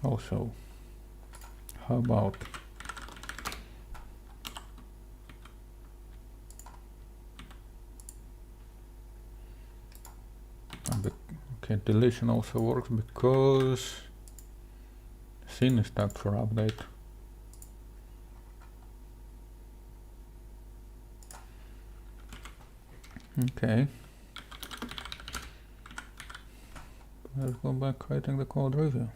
Also, how about okay, deletion also works because scene is tagged for update. Okay. Let's go back writing the code review.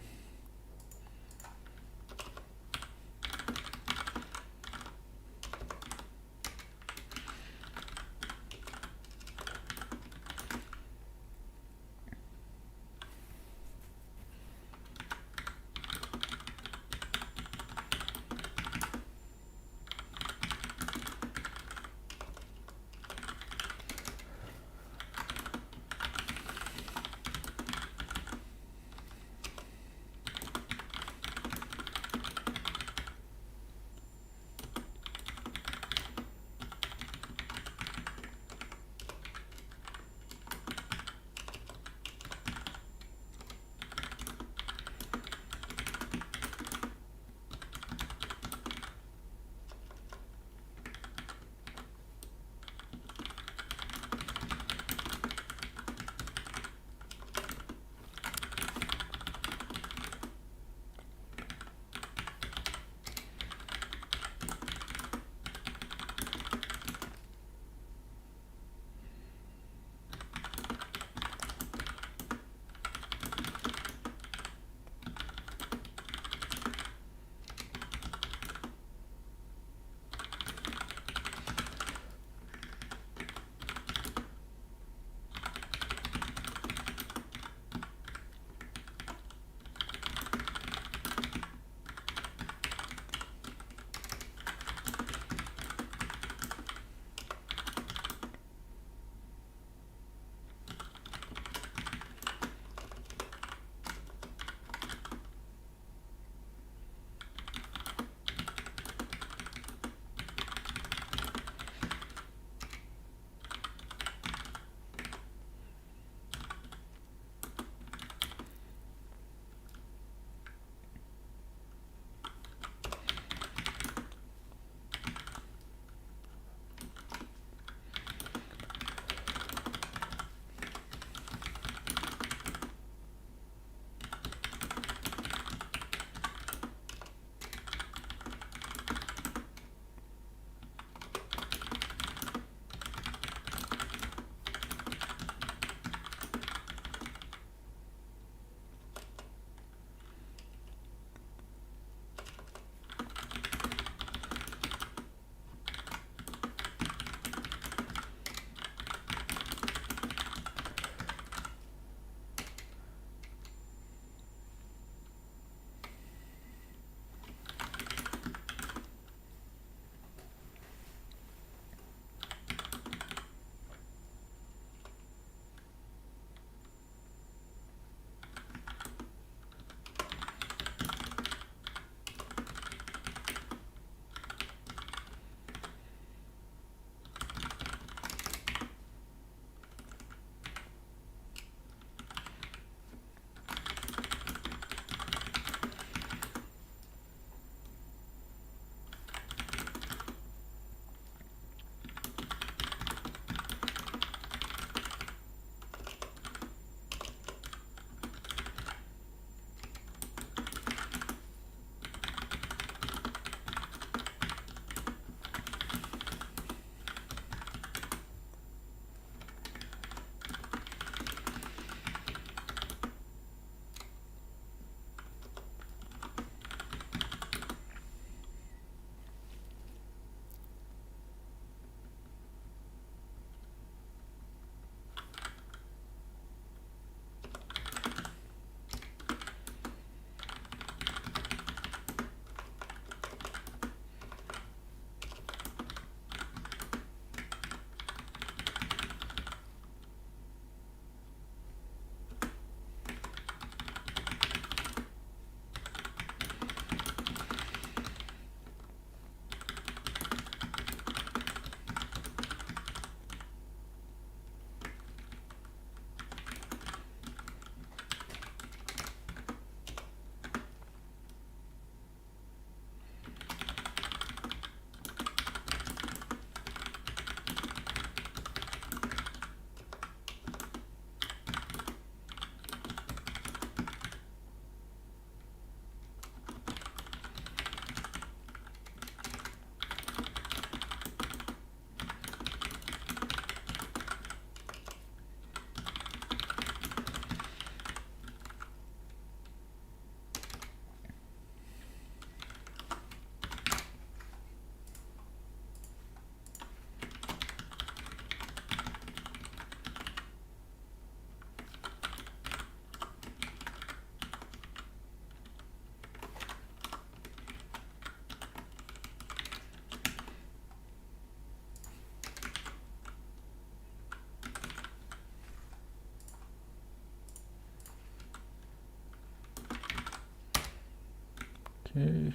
Okay.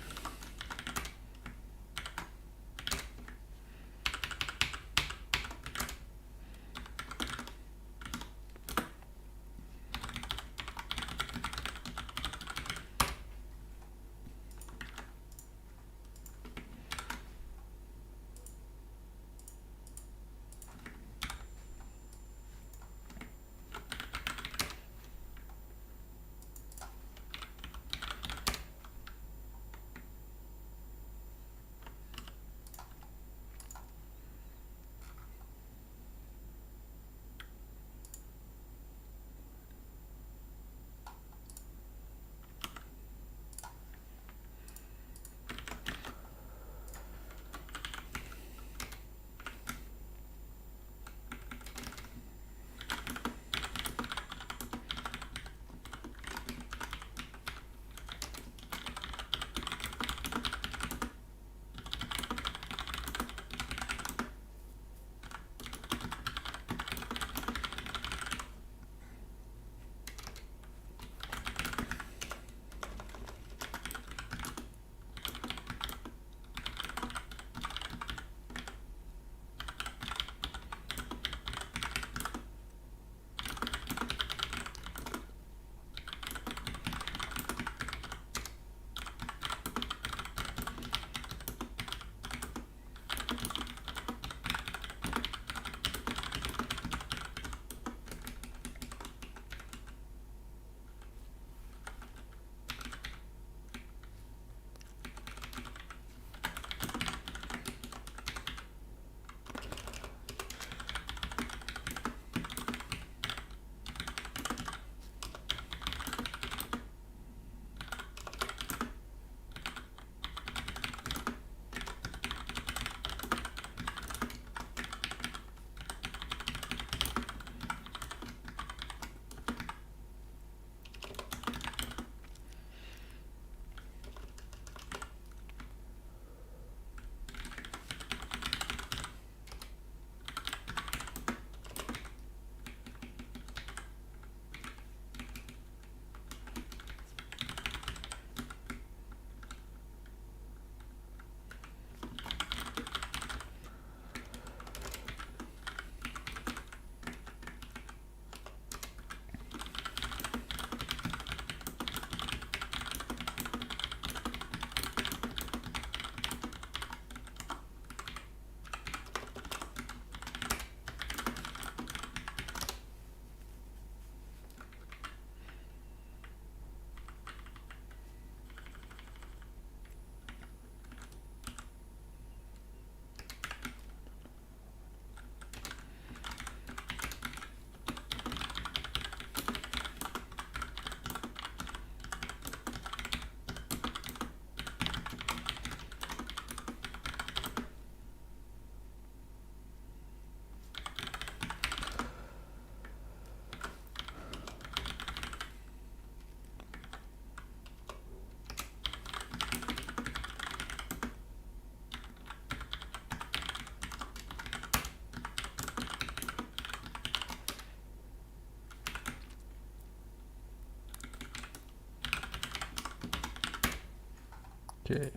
Okay,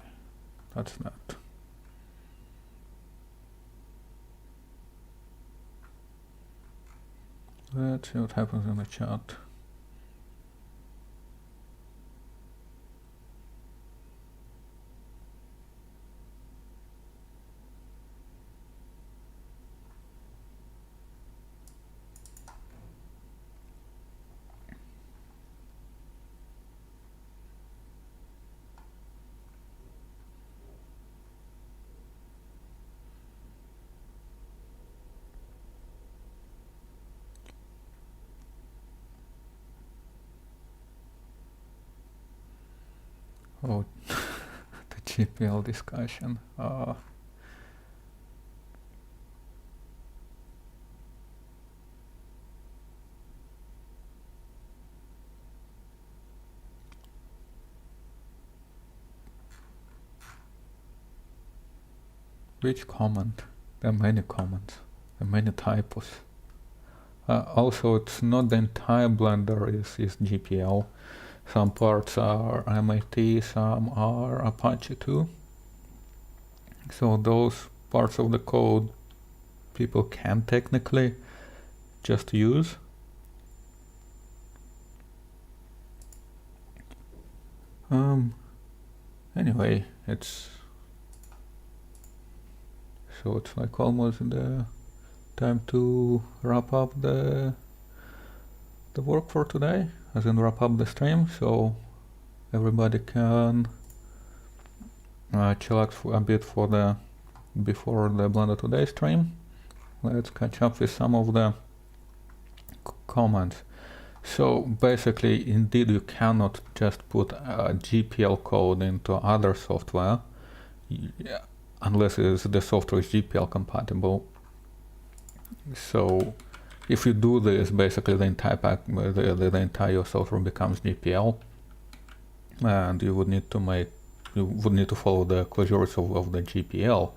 that's that. Let's see what happens in the chat. Oh, the GPL discussion. Which comment? There are many comments. There are many typos. Also, it's not the entire Blender is GPL. Some parts are MIT, some are Apache too. So those parts of the code people can technically just use. Anyway, it's like almost the time to wrap up the work for today, as in wrap up the stream, so everybody can chillax a bit before the Blender Today stream. Let's catch up with some of the comments. So basically, indeed, you cannot just put GPL code into other software unless the software is GPL compatible. So if you do this, basically the entire software becomes GPL, and you would need to follow the closures of the GPL.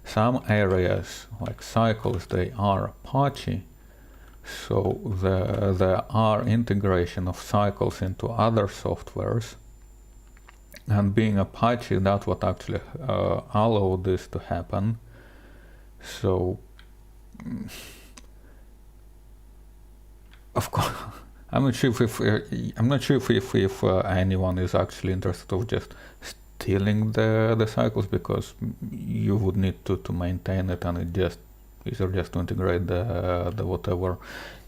Some areas like cycles, they are Apache. So there are integration of cycles into other softwares, and being Apache, that's what actually allowed this to happen. So of course, I'm not sure if anyone is actually interested of just stealing the cycles, because you would need to maintain it, and it just easier just to integrate the whatever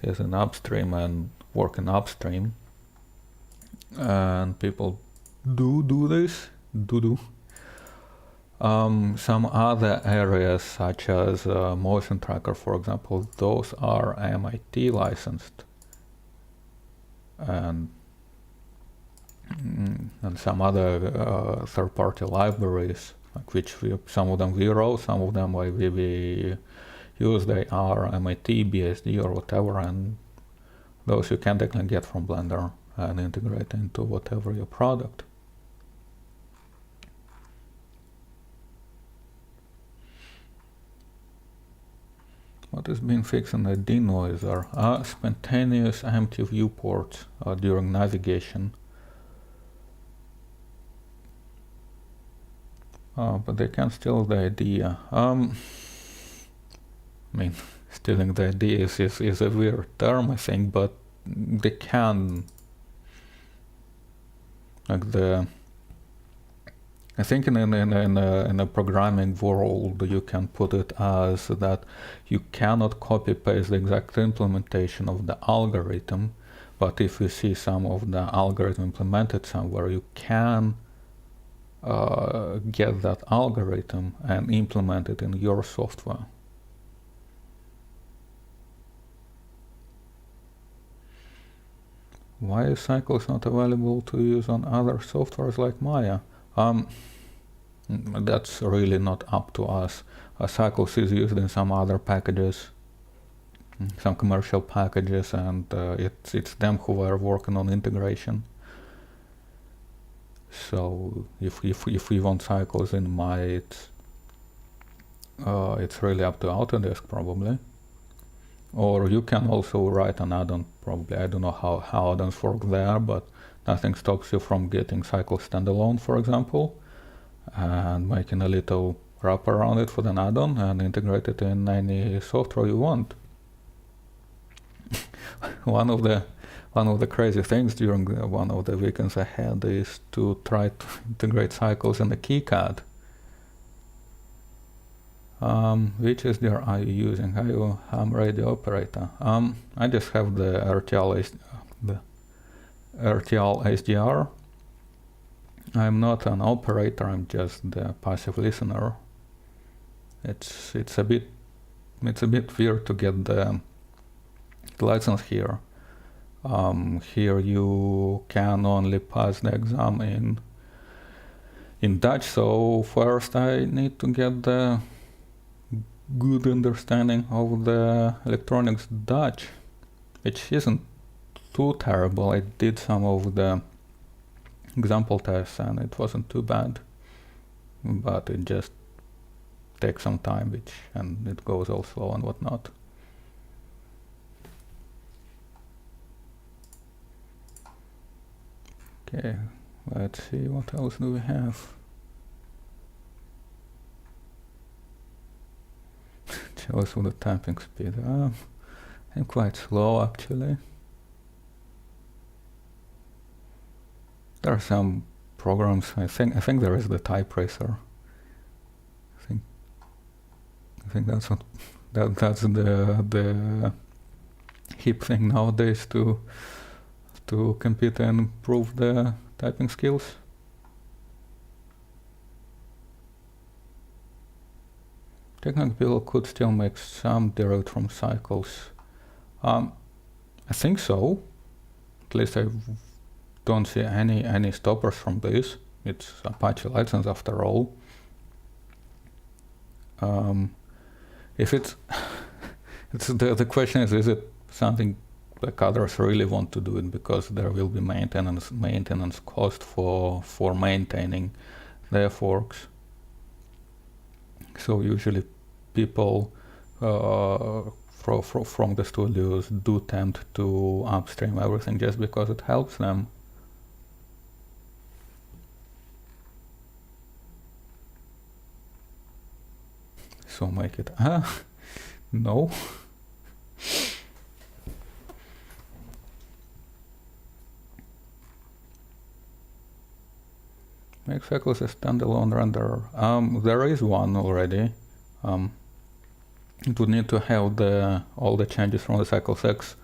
is in upstream and work in upstream. And people do this. Some other areas, such as motion tracker, for example, those are MIT licensed, and some other third-party libraries, like which some of them we wrote, some of them we use, they are MIT, BSD, or whatever, and those you can technically get from Blender and integrate into whatever your product. What is being fixed in the denoiser? Spontaneous empty viewports during navigation. But they can steal the idea. I mean, stealing the idea is a weird term, I think, but they can, like I think in a programming world you can put it as that you cannot copy paste the exact implementation of the algorithm, but if you see some of the algorithm implemented somewhere, you can get that algorithm and implement it in your software. Why is Cycles not available to use on other softwares like Maya? That's really not up to us. Cycles is used in some other packages, some commercial packages, and it's them who are working on integration. So if we want Cycles in Maya, it's really up to Autodesk probably. Or you can also write an add-on, probably. I don't know how add-ons work there, but nothing stops you from getting Cycles standalone, for example, and making a little wrap around it for an add-on and integrate it in any software you want. One of the crazy things during one of the weekends I had is to try to integrate Cycles in the KiCad. Which SDR are you using? Are you ham radio operator? I just have the RTL SDR. I'm not an operator, I'm just the passive listener. It's a bit weird to get the license here. Here you can only pass the exam in Dutch, so first I need to get the good understanding of the electronics Dutch, which isn't too terrible. I did some of the example tests and it wasn't too bad, but it just takes some time, and it goes all slow and whatnot. Okay, let's see what else do we have. Jealous with the typing speed. I'm quite slow actually. There are some programs. I think there is the type racer. I think that's what that's the hip thing nowadays to compete and improve the typing skills. Technical people could still make some derived from cycles. I think so. At least I don't see any stoppers from this. It's Apache license after all. If it's the question is it something like others really want to do it because there will be maintenance cost for maintaining their forks. So usually people from the studios do tend to upstream everything just because it helps them. So make it no. Make cycles a standalone renderer. There is one already. It would need to have all the changes from the cycles.x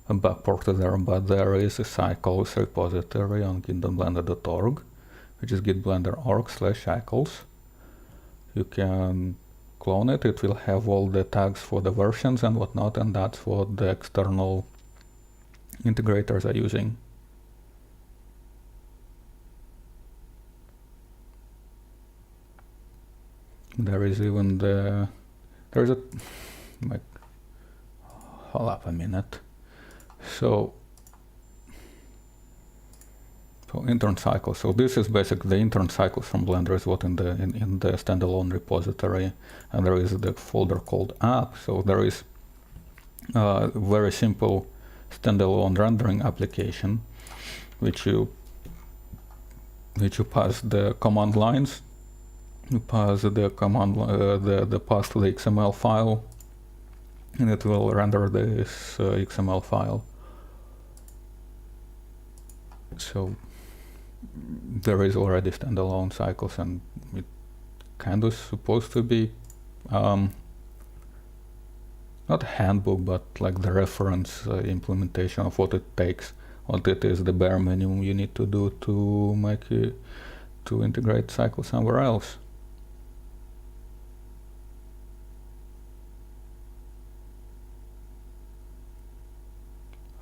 backported there, but there is a cycles repository on git.blender.org, which is gitblender.org/cycles. You can clone it. It will have all the tags for the versions and whatnot, and that's what the external integrators are using. There is even there's a like, hold up a minute. So intern cycles. So this is basically the intern cycles from Blender is what in the standalone repository, and there is the folder called app. So there is a very simple standalone rendering application, which you pass the command lines. You pass the command the path to the XML file, and it will render this XML file. So there is already standalone cycles, and it kind of supposed to be not a handbook, but like the reference implementation of what it takes, what it is the bare minimum you need to do to make it to integrate cycles somewhere else.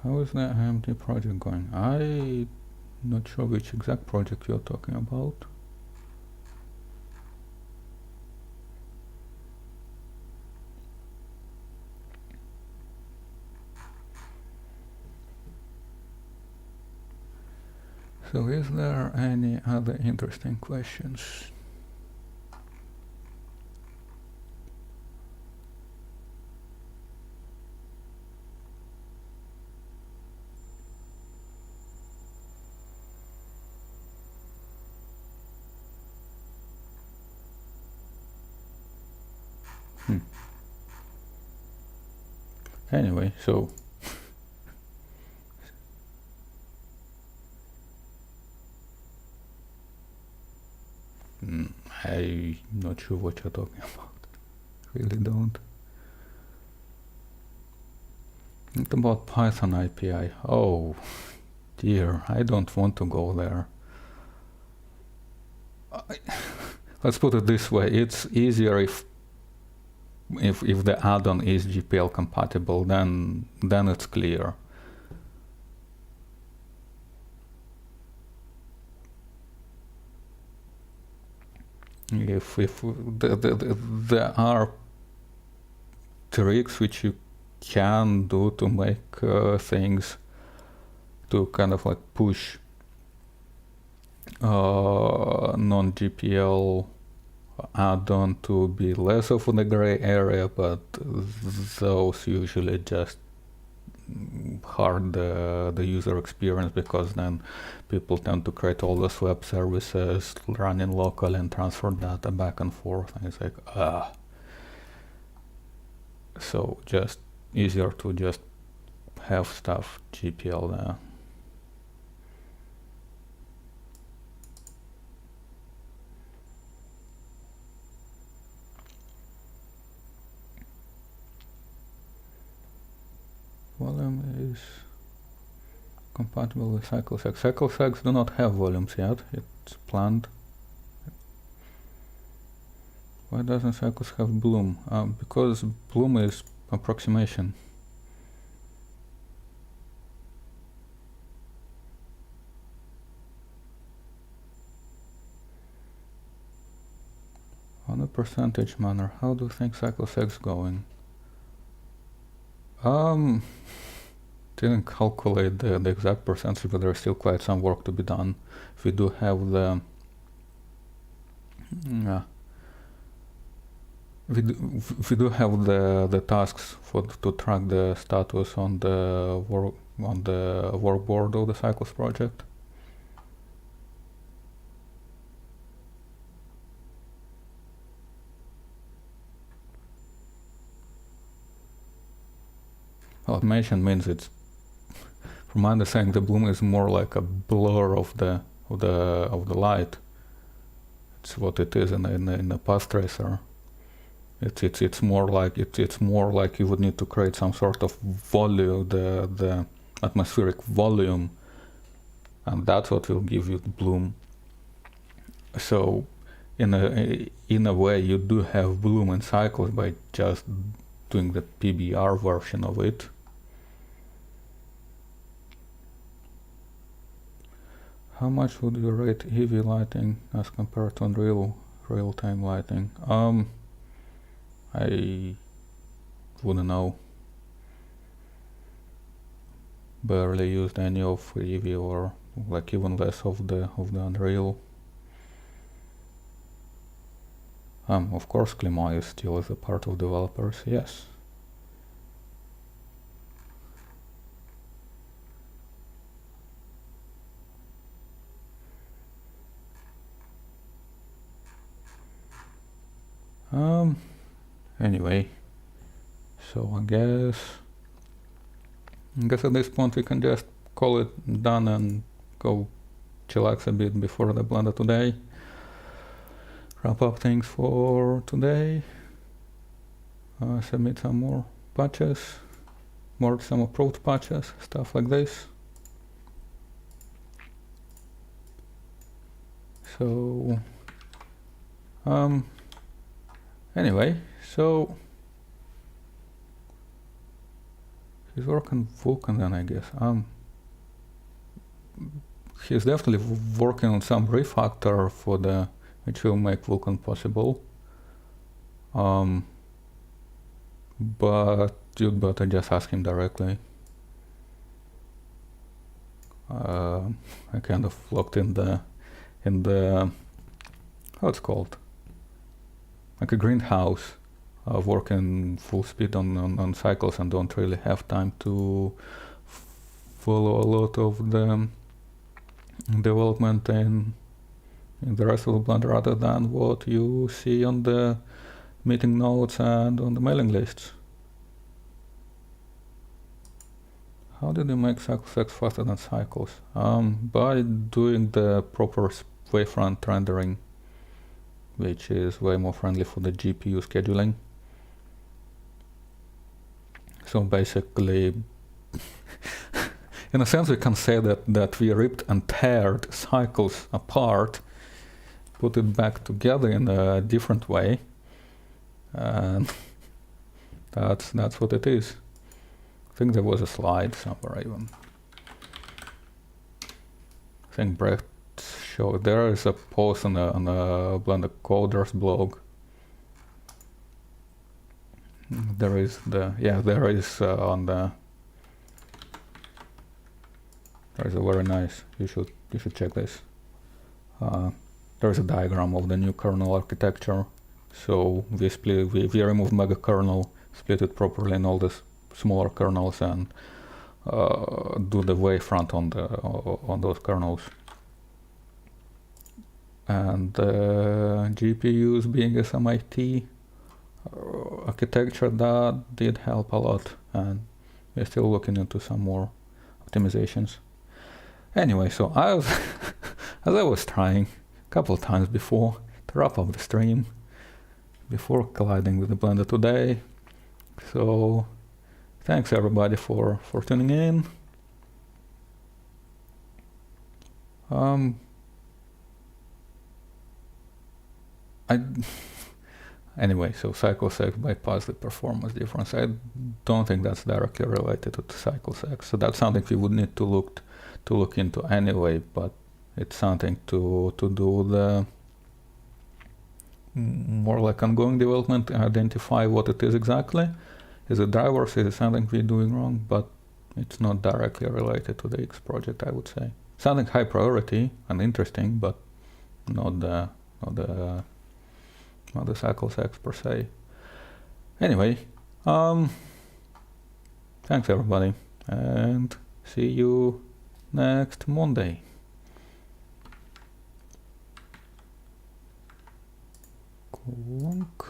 How is the AMD project going? I'm not sure which exact project you're talking about. So is there any other interesting questions? Anyway, so I'm not sure what you're talking about. Really don't. What about Python API? Oh dear, I don't want to go there. Let's put it this way: it's easier if the add-on is GPL compatible, then it's clear. If there are tricks which you can do to make things to kind of like push non-GPL add-on to be less of the gray area, but those usually just hard the user experience, because then people tend to create all those web services running locally and transfer data back and forth, and it's like so just easier to just have stuff GPL there. Volume is compatible with CycleSegs. CycleSegs do not have volumes yet, it's planned. Why doesn't Cycles have bloom? Because bloom is approximation. On a percentage manner, how do you think CycleSegs going? Didn't calculate the exact percentage, but there's still quite some work to be done. We do have the we do have the tasks to track the status on the workboard of the Cycles project. Automation means it's, from my understanding, the bloom is more like a blur of the light. It's what it is in a path tracer. It's more like you would need to create some sort of volume, the atmospheric volume, and that's what will give you the bloom. So in a way you do have bloom in Cycles by just doing the PBR version of it. How much would you rate Eevee lighting as compared to real-time lighting? I wouldn't know. Barely used any of Eevee, or like even less of the Unreal. Of course, Klima is still a part of developers. Yes. Anyway, so I guess at this point we can just call it done and go chillax a bit before the Blender today. Wrap up things for today. Submit some more patches, some approved patches, stuff like this. So anyway, so he's working Vulkan then, I guess. He's definitely working on some refactor for which will make Vulkan possible. But you'd better just ask him directly. I kind of locked in the how it's called, like a greenhouse, working full speed on Cycles, and don't really have time to follow a lot of the development in the rest of the Blender other than what you see on the meeting notes and on the mailing lists. How did you make CycleSegs faster than Cycles? By doing the proper wavefront rendering, which is way more friendly for the GPU scheduling. So basically, in a sense, we can say that we ripped and teared Cycles apart, put it back together in a different way, and that's what it is. I think there was a slide somewhere even. I think Brett showed, there is a post on a Blender Coders blog. There is on the, there is a very nice, you should check this. There is a diagram of the new kernel architecture. So we removed mega kernel, split it properly in all the smaller kernels, and do the wavefront on those kernels. And GPUs being a SMIT architecture, that did help a lot, and we're still looking into some more optimizations. Anyway, so I was as I was trying a couple of times before to wrap up the stream before colliding with the Blender today. So thanks everybody for tuning in. Anyway, so CycleSex bypass the performance difference. I don't think that's directly related to CycleSex, so that's something we would need to look into anyway. But it's something to do the more like ongoing development, identify what it is exactly. Is it drivers? Is it something we're doing wrong? But it's not directly related to the X project, I would say. Something high priority and interesting, but not the CycleSex per se. Anyway, thanks everybody, and see you next Monday. Clunk.